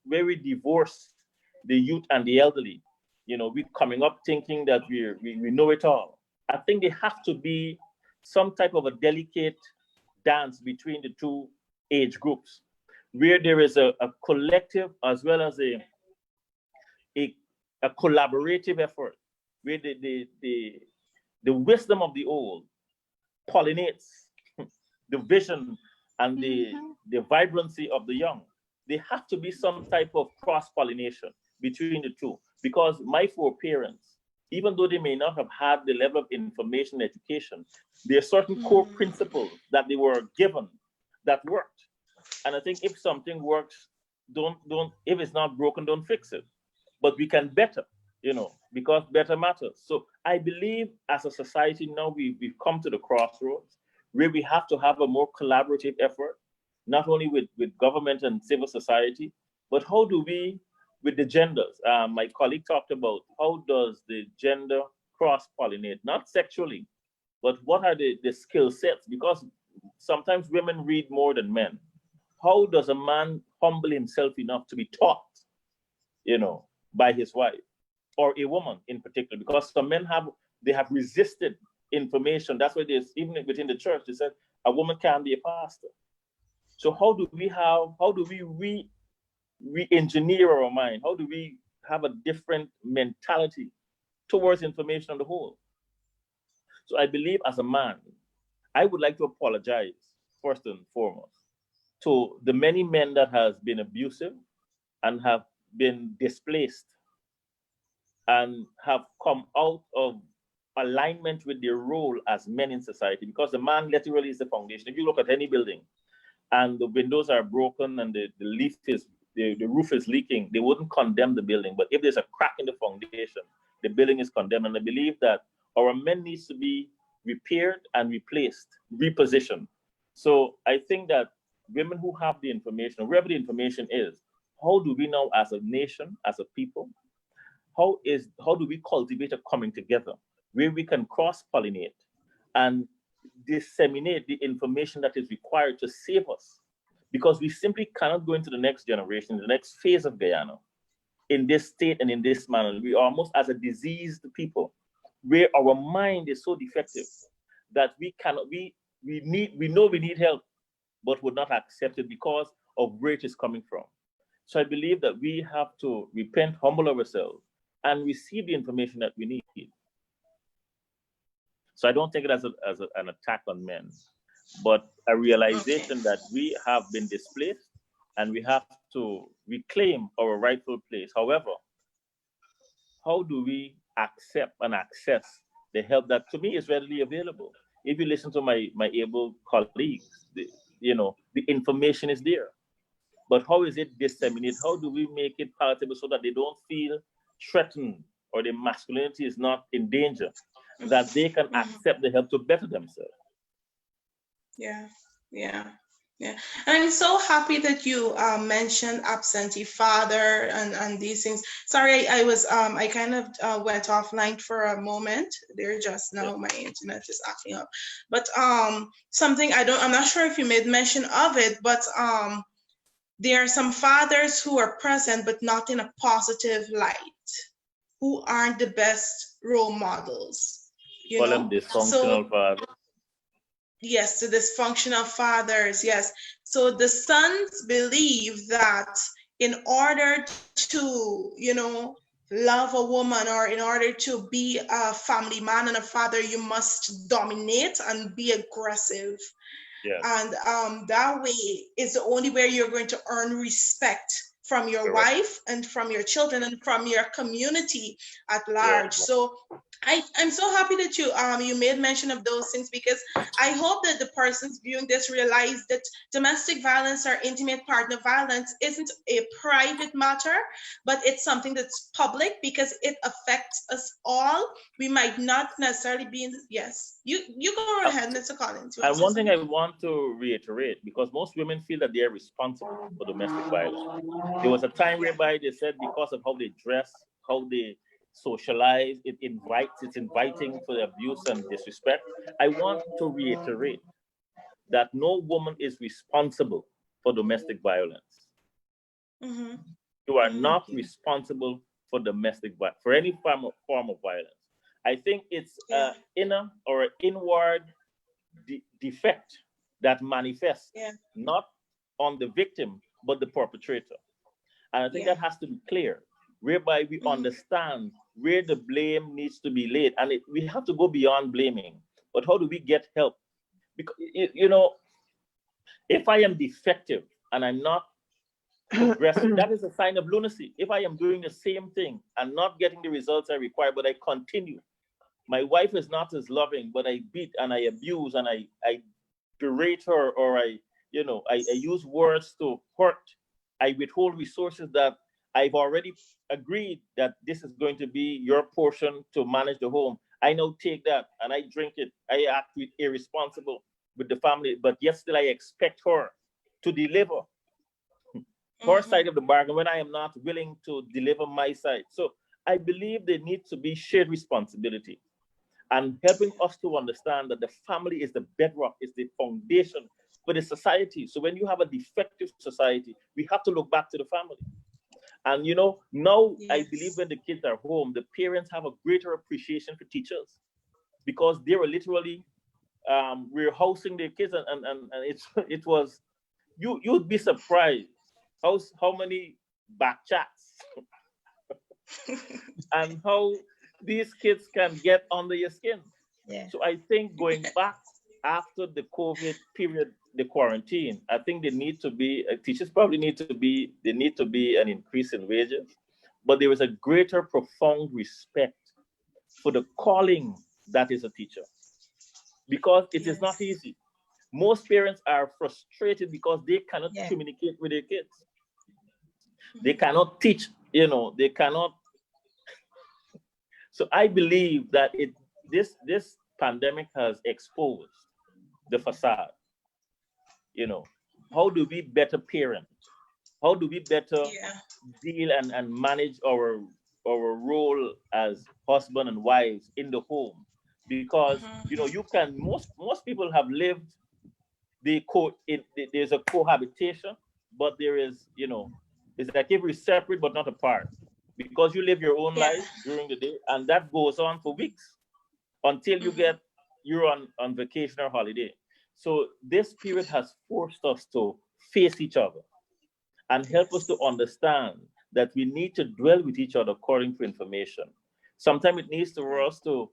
very divorce the youth and the elderly. We coming up thinking that we know it all. I think there have to be some type of a delicate dance between the two age groups, where there is a collective as well as a collaborative effort, where the wisdom of the old pollinates the vision and the vibrancy of the young. There have to be some type of cross-pollination between the two, because my foreparents, even though they may not have had the level of information and education, there are certain core principles that they were given that worked. And I think if something works, don't if it's not broken, don't fix it. But we can better, because better matters. So I believe as a society now we've come to the crossroads where we have to have a more collaborative effort, not only with government and civil society, but how do we, with the genders, my colleague talked about how does the gender cross-pollinate, not sexually, but what are the skill sets? Because sometimes women read more than men. How does a man humble himself enough to be taught, by his wife, or a woman in particular? Because some men have resisted information. That's why there's, even within the church, they said a woman can't be a pastor. So how do we re-engineer our mind? How do we have a different mentality towards information on the whole? So I believe as a man, I would like to apologize first and foremost to the many men that has been abusive and have been displaced and have come out of alignment with their role as men in society, because the man literally is the foundation. If you look at any building and the windows are broken and the roof is leaking, they wouldn't condemn the building. But if there's a crack in the foundation, the building is condemned. And I believe that our men needs to be repaired and replaced, repositioned. So I think that women who have the information, wherever the information is, how do we now as a nation, as a people, how do we cultivate a coming together where we can cross-pollinate and disseminate the information that is required to save us? Because we simply cannot go into the next generation, the next phase of Guyana, in this state and in this manner. We are almost as a diseased people, where our mind is so defective that we cannot, we know we need help, but would not accept it because of where it is coming from. So I believe that we have to repent, humble ourselves, and receive the information that we need. So I don't take it as an attack on men, but a realization that we have been displaced and we have to reclaim our rightful place. However, how do we accept and access the help that to me is readily available? If you listen to my able colleagues, the information is there. But how is it disseminated? How do we make it palatable so that they don't feel threatened or their masculinity is not in danger, that they can accept the help to better themselves? Yeah. And I'm so happy that you mentioned absentee father and these things. Sorry, I kind of went offline for a moment. There just now, my internet is acting up. But something I'm not sure if you made mention of it, but there are some fathers who are present but not in a positive light, who aren't the best role models. Call them dysfunctional fathers. Yes, the dysfunctional fathers, yes. So the sons believe that in order to, love a woman, or in order to be a family man and a father, you must dominate and be aggressive. Yes. And that way is the only way you're going to earn respect from your wife and from your children and from your community at large. Yes. So I'm so happy that you made mention of those things, because I hope that the persons viewing this realize that domestic violence or intimate partner violence isn't a private matter, but it's something that's public, because it affects us all. We might not necessarily be in the, yes. You go ahead, Mr. Collins. And one thing I want to reiterate, because most women feel that they are responsible for domestic violence. There was a time whereby they said because of how they dress, how they socialize, it's inviting for abuse and disrespect. I want to reiterate that no woman is responsible for domestic violence. You are not responsible for domestic violence, for any form of violence. I think it's an inner or an inward defect that manifests not on the victim, but the perpetrator. And I think that has to be clear, whereby we understand where the blame needs to be laid. And we have to go beyond blaming. But how do we get help? Because, if I am defective and I'm not progressing, that is a sign of lunacy. If I am doing the same thing and not getting the results I require, but I continue, my wife is not as loving, but I beat and I abuse and I berate her, or I use words to hurt. I withhold resources that I've already agreed that this is going to be your portion to manage the home. I now take that and I drink it. I act irresponsible with the family, but yet still I expect her to deliver her side of the bargain when I am not willing to deliver my side. So I believe there needs to be shared responsibility, and helping us to understand that the family is the bedrock, is the foundation for the society. So when you have a defective society, we have to look back to the family. And now I believe when the kids are home, the parents have a greater appreciation for teachers, because they were literally rehousing their kids, and it was, you'd be surprised how many back chats and how these kids can get under your skin. So I think going back after the COVID period the quarantine, I think they need to be, teachers probably need to be, they need to be an increase in wages, but there is a greater profound respect for the calling that is a teacher, because it is not Yes. easy. Most parents are frustrated because they cannot Yeah. communicate with their kids. They cannot teach, they cannot. So I believe that this pandemic has exposed the facade. How do we better parent? How do we better Yeah. deal and manage our role as husband and wives in the home? Because you can, most people have lived there's a cohabitation, but there is, it's like if we're separate but not apart, because you live your own Yeah. life during the day, and that goes on for weeks until you're on vacation or holiday. So this period has forced us to face each other and help us to Yes. understand that we need to dwell with each other according to information. Sometimes it needs for us to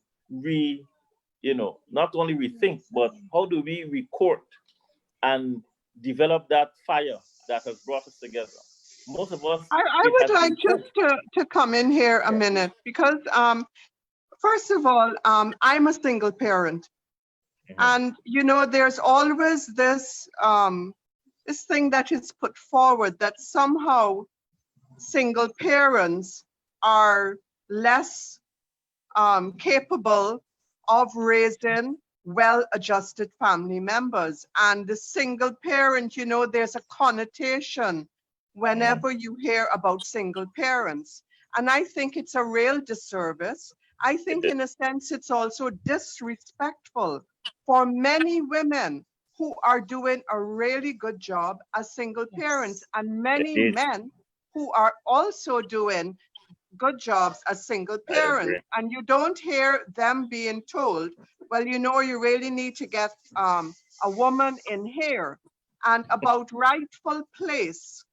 not only rethink, but how do we record and develop that fire that has brought us together. Most of us, I it would has like been good. just to come in here a minute because first of all, I'm a single parent. And there's always this this thing that is put forward that somehow single parents are less capable of raising well-adjusted family members. And the single parent, there's a connotation whenever you hear about single parents. And I think it's a real disservice. I think in a sense, it's also disrespectful for many women who are doing a really good job as single parents, and many Indeed. men who are also doing good jobs as single I parents. agree. And you don't hear them being told, well, you really need to get a woman in here. And about rightful place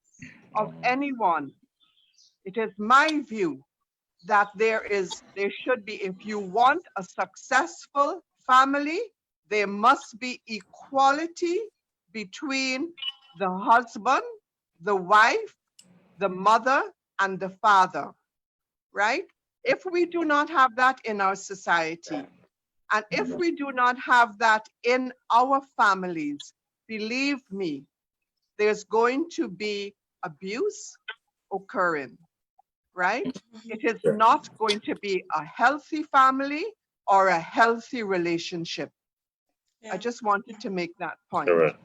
of anyone, it is my view that there should be, if you want a successful family, there must be equality between the husband, the wife, the mother, and the father, right? If we do not have that in our society, and if we do not have that in our families, believe me, there's going to be abuse occurring, right? It is not going to be a healthy family or a healthy relationship. Yeah. I just wanted to make that point. Correct.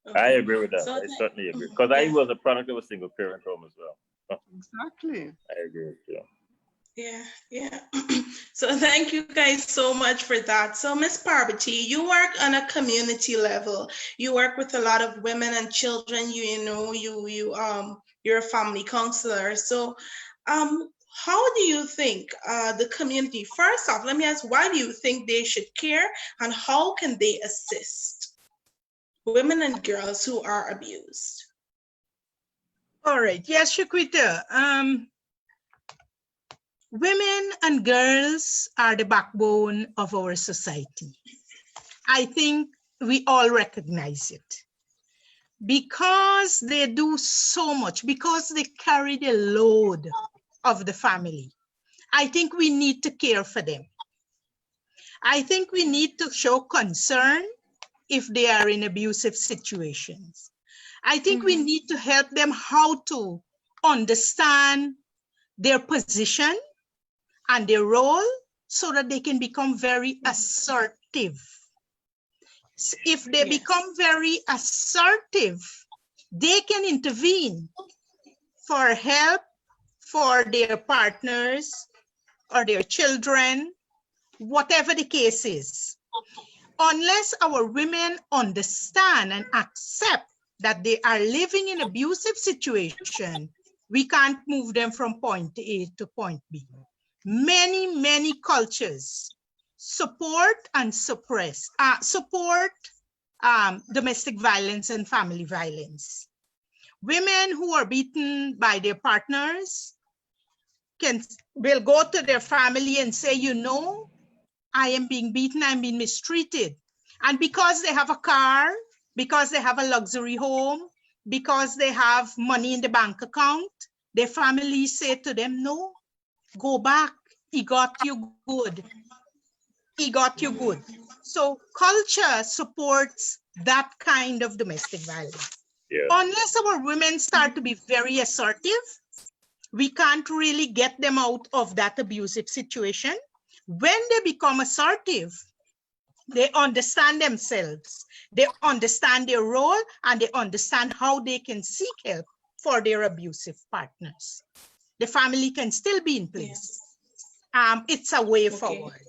I Okay. agree with that. So I certainly agree. Because I was a product of a single parent home as well. Exactly. I agree with you. Yeah, yeah. So thank you guys so much for that. So Miss Parvati, you work on a community level. You work with a lot of women and children. You're a family counselor. So how do you think the community, first off, let me ask, why do you think they should care, and how can they assist women and girls who are abused? All right. Yes, Shaquita. Women and girls are the backbone of our society. I think we all recognize it because they do so much, because they carry the load of the family. I think we need to care for them. I think we need to show concern if they are in abusive situations. I think we need to help them how to understand their position and their role so that they can become very assertive. If they become very assertive, they can intervene for help for their partners or their children, whatever the case is. Unless our women understand and accept that they are living in abusive situation, we can't move them from point A to point B. Many cultures support and support domestic violence and family violence. Women who are beaten by their partners will go to their family and say, I am being beaten, I'm being mistreated. And because they have a car, because they have a luxury home, because they have money in the bank account, their family say to them, no, go back. He got you good. He got you good. So culture supports that kind of domestic violence. Yeah. Unless our women start to be very assertive, we can't really get them out of that abusive situation. When they become assertive, they understand themselves, they understand their role, and they understand how they can seek help for their abusive partners. The family can still be in place. It's a way forward.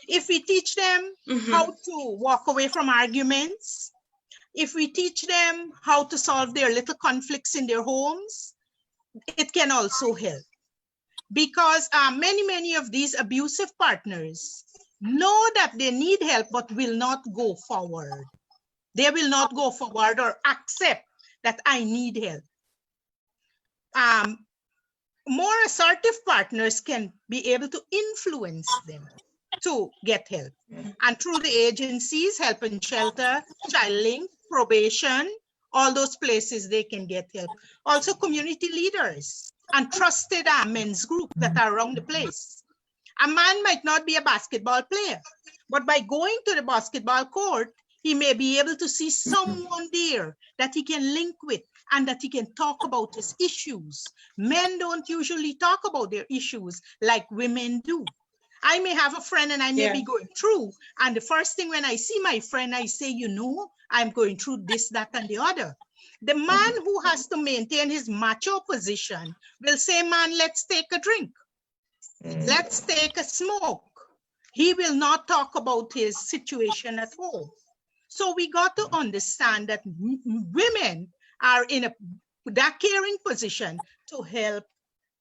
If we teach them how to walk away from arguments, if we teach them how to solve their little conflicts in their homes, it can also help. Because many of these abusive partners know that they need help, but will not go forward. They will not go forward or accept that I need help. More assertive partners can be able to influence them to get help. And through the agencies, Help and Shelter, Child Link, probation, all those places they can get help. Also community leaders and trusted men's group that are around the place. A man might not be a basketball player, but by going to the basketball court, he may be able to see someone there that he can link with and that he can talk about his issues. Men don't usually talk about their issues like women do. I may have a friend and I may be going through, and the first thing when I see my friend, I say, you know, I'm going through this, that, and the other. The man who has to maintain his macho position will say, man, let's take a drink. Let's take a smoke. He will not talk about his situation at home. So we got to understand that women are in that caring position to help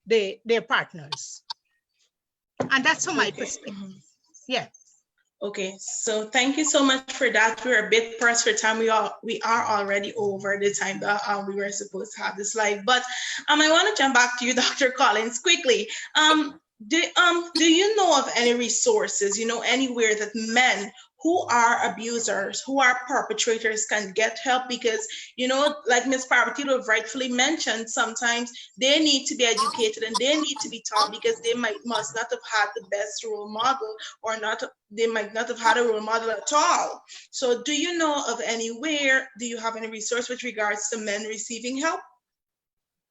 their partners. And that's from my perspective. Yeah. Okay, so thank you so much for that. We're a bit pressed for time. We are already over the time that we were supposed to have this live. But I want to jump back to you, Dr. Collins, quickly. Do you know of any resources, anywhere that men who are abusers, who are perpetrators can get help? Because, like Ms. Parvatilo rightfully mentioned, sometimes they need to be educated and they need to be taught because they must not have had the best role model, or they might not have had a role model at all. So do you know of anywhere, do you have any resource with regards to men receiving help?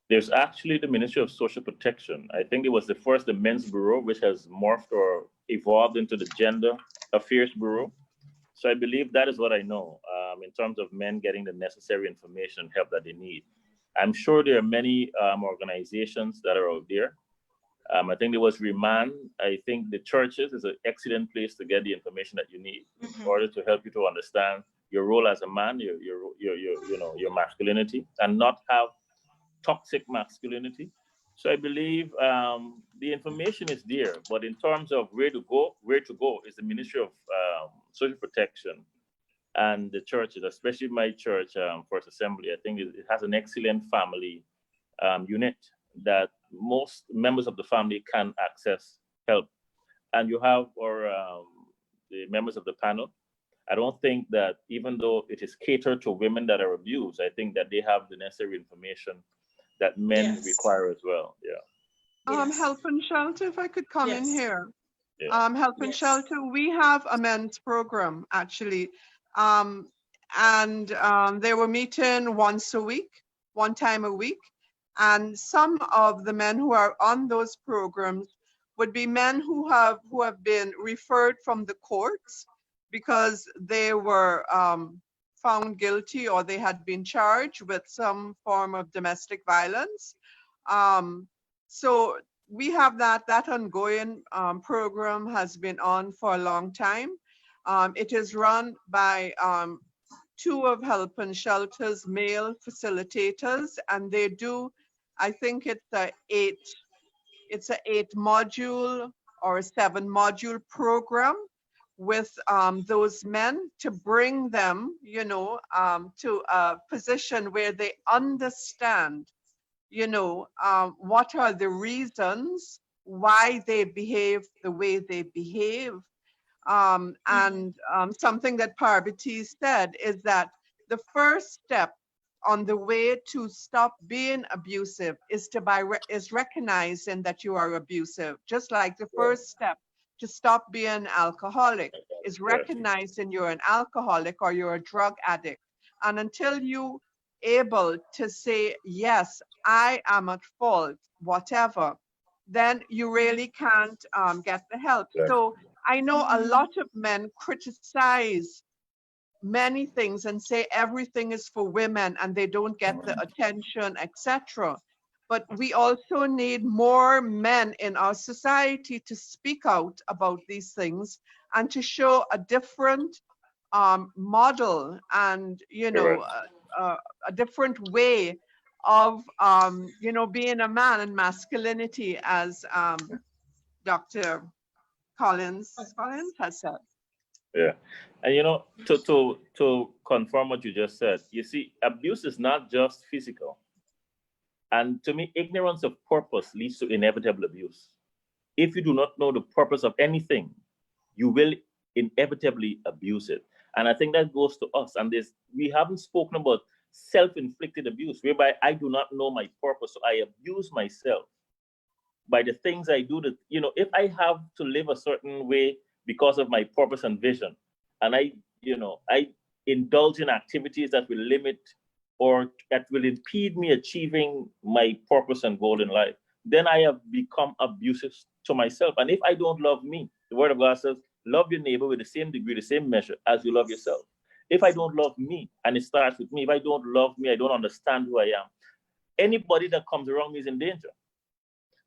There's actually the Ministry of Social Protection. I think it was the Men's Bureau, which has morphed or evolved into the Gender Affairs Bureau. So I believe that is what I know in terms of men getting the necessary information and help that they need. I'm sure there are many organizations that are out there. I think there was Remand. I think the churches is an excellent place to get the information that you need in order to help you to understand your role as a man, your masculinity, and not have toxic masculinity. So I believe the information is there, but in terms of where to go is the Ministry of Social Protection and the churches, especially my church, First Assembly. I think it has an excellent family unit that most members of the family can access help. And you have the members of the panel. I don't think that even though it is catered to women that are abused, I think that they have the necessary information that men require as well. Yeah. Help and Shelter, if I could come in here. Yeah. Help and Shelter, we have a men's program actually. They were meeting one time a week. And some of the men who are on those programs would be men who have been referred from the courts because they were found guilty or they had been charged with some form of domestic violence. So we have that ongoing program has been on for a long time. It is run by two of Help and Shelter's male facilitators, and they do, I think it's a 8 module or a 7 module program with those men to bring them, to a position where they understand, what are the reasons why they behave the way they behave. And something that Parvati said is that the first step on the way to stop being abusive is is recognizing that you are abusive. Just like the first step to stop being alcoholic is recognizing you're an alcoholic or you're a drug addict. And until you able to say, yes, I am at fault, whatever, then you really can't get the help. So I know a lot of men criticize many things and say everything is for women and they don't get the attention, etc. But we also need more men in our society to speak out about these things and to show a different model and, you know, a different way of, you know, being a man and masculinity, as Dr. Collins has said. Yeah. And you know, to confirm what you just said, you see, abuse is not just physical. And to me, ignorance of purpose leads to inevitable abuse. If you do not know the purpose of anything, you will inevitably abuse it. And I think that goes to us. And we haven't spoken about self-inflicted abuse, whereby I do not know my purpose, so I abuse myself by the things I do. That, you know, if I have to live a certain way because of my purpose and vision, and I indulge in activities that will limit or that will impede me achieving my purpose and goal in life, then I have become abusive to myself. And if I don't love me, the word of God says, love your neighbor with the same degree, the same measure as you love yourself. If I don't love me, and it starts with me, if I don't love me, I don't understand who I am, anybody that comes around me is in danger.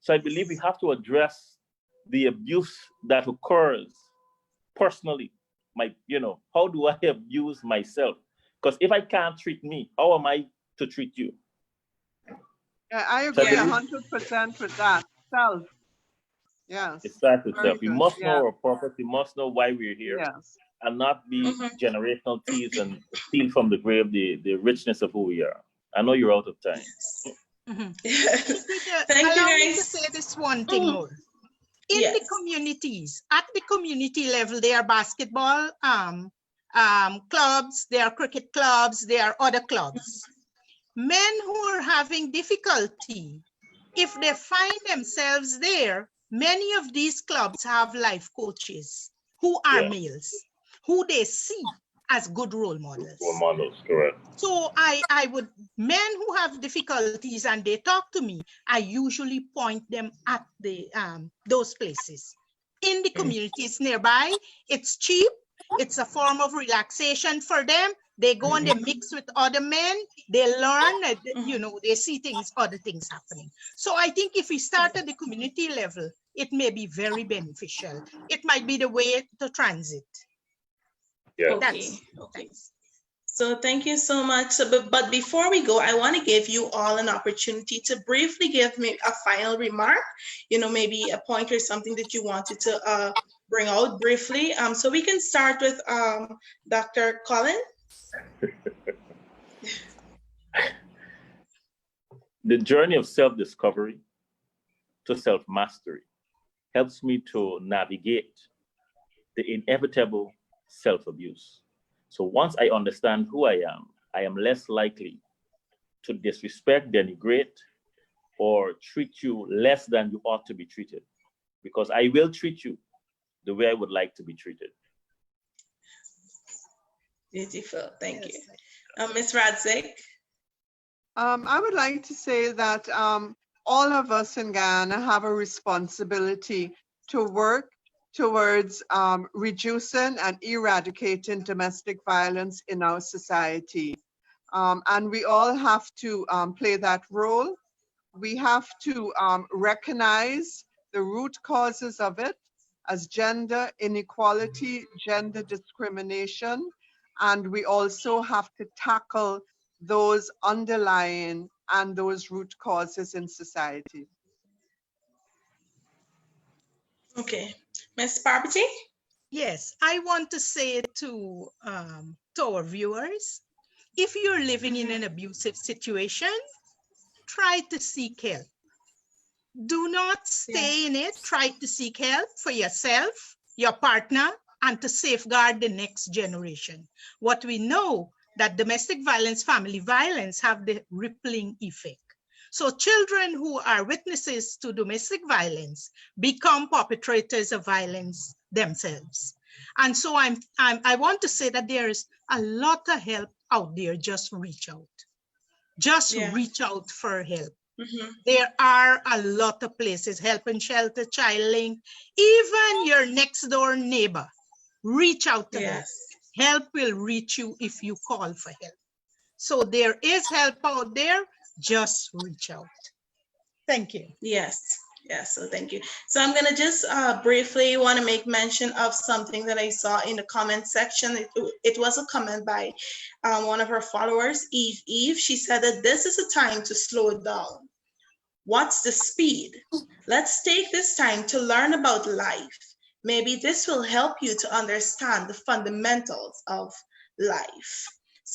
So I believe we have to address the abuse that occurs personally. How do I abuse myself? Because if I can't treat me, how am I to treat you? Yeah, I agree 100% with that. Self. Yes. It starts with self. We good. must know our purpose. We must know why we're here. Yes. And not be generational thieves and steal from the grave the richness of who we are. I know you're out of time. Thank you, Allow me to guys. say this one thing more. In the communities, at the community level, there are basketball clubs, there are cricket clubs, there are other clubs. Men who are having difficulty, if they find themselves there, many of these clubs have life coaches who are males, who they see as good role models. Role models, correct. So men who have difficulties and they talk to me, I usually point them at those places. In the communities nearby, it's cheap, it's a form of relaxation for them. They go and they mix with other men, they learn, they see other things happening. So I think if we start at the community level, it may be very beneficial. It might be the way to transit. Yeah. Okay. So thank you so much. But before we go, I want to give you all an opportunity to briefly give me a final remark, maybe a point or something that you wanted to bring out briefly. So we can start with Dr. Colin. The journey of self-discovery to self-mastery helps me to navigate the inevitable self-abuse. So once I understand who I am less likely to disrespect, denigrate, or treat you less than you ought to be treated, because I will treat you the way I would like to be treated. Beautiful, thank you. Ms. Radzik? I would like to say that all of us in Ghana have a responsibility to work towards reducing and eradicating domestic violence in our society. And we all have to play that role. We have to recognize the root causes of it as gender inequality, gender discrimination, and we also have to tackle those underlying and those root causes in society. Okay. Ms. Parvati? Yes, I want to say to our viewers, if you're living in an abusive situation, try to seek help. Do not stay in it. Try to seek help for yourself, your partner, and to safeguard the next generation. What we know that domestic violence, family violence have the rippling effect. So children who are witnesses to domestic violence become perpetrators of violence themselves. And so I want to say that there's a lot of help out there. Just reach out. Just Yeah. reach out for help. Mhm. There are a lot of places, Help and Shelter, Child Link, even your next door neighbor. Reach out to them. Yes. Help will reach you if you call for help. So there is help out there. Just reach out. Thank you. Yes. Yes. So thank you. So I'm gonna just briefly want to make mention of something that I saw in the comment section. It was a comment by one of her followers, Eve. Eve. She said that this is a time to slow it down. What's the speed? Let's take this time to learn about life. Maybe this will help you to understand the fundamentals of life.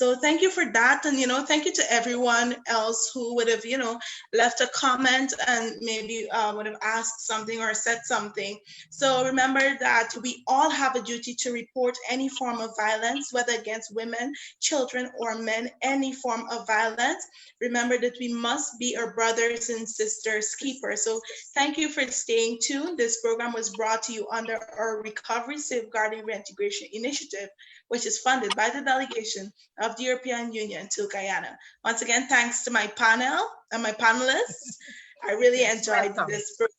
So thank you for that. And, thank you to everyone else who would have, left a comment and maybe would have asked something or said something. So remember that we all have a duty to report any form of violence, whether against women, children, or men, any form of violence. Remember that we must be our brothers and sisters keepers. So thank you for staying tuned. This program was brought to you under our Recovery, Safeguarding, Reintegration Initiative, which is funded by the delegation of the European Union to Guyana. Once again, thanks to my panel and my panelists. I really enjoyed Welcome. this program.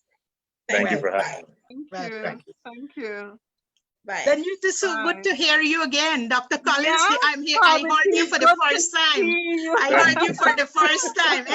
Thank you for Bye. having me. Thank you. Welcome. Thank you. Bye. Then it is so good to hear you again, Dr. Collins. Yeah, I'm here. I heard you for the first time. See you. I heard you for the first time.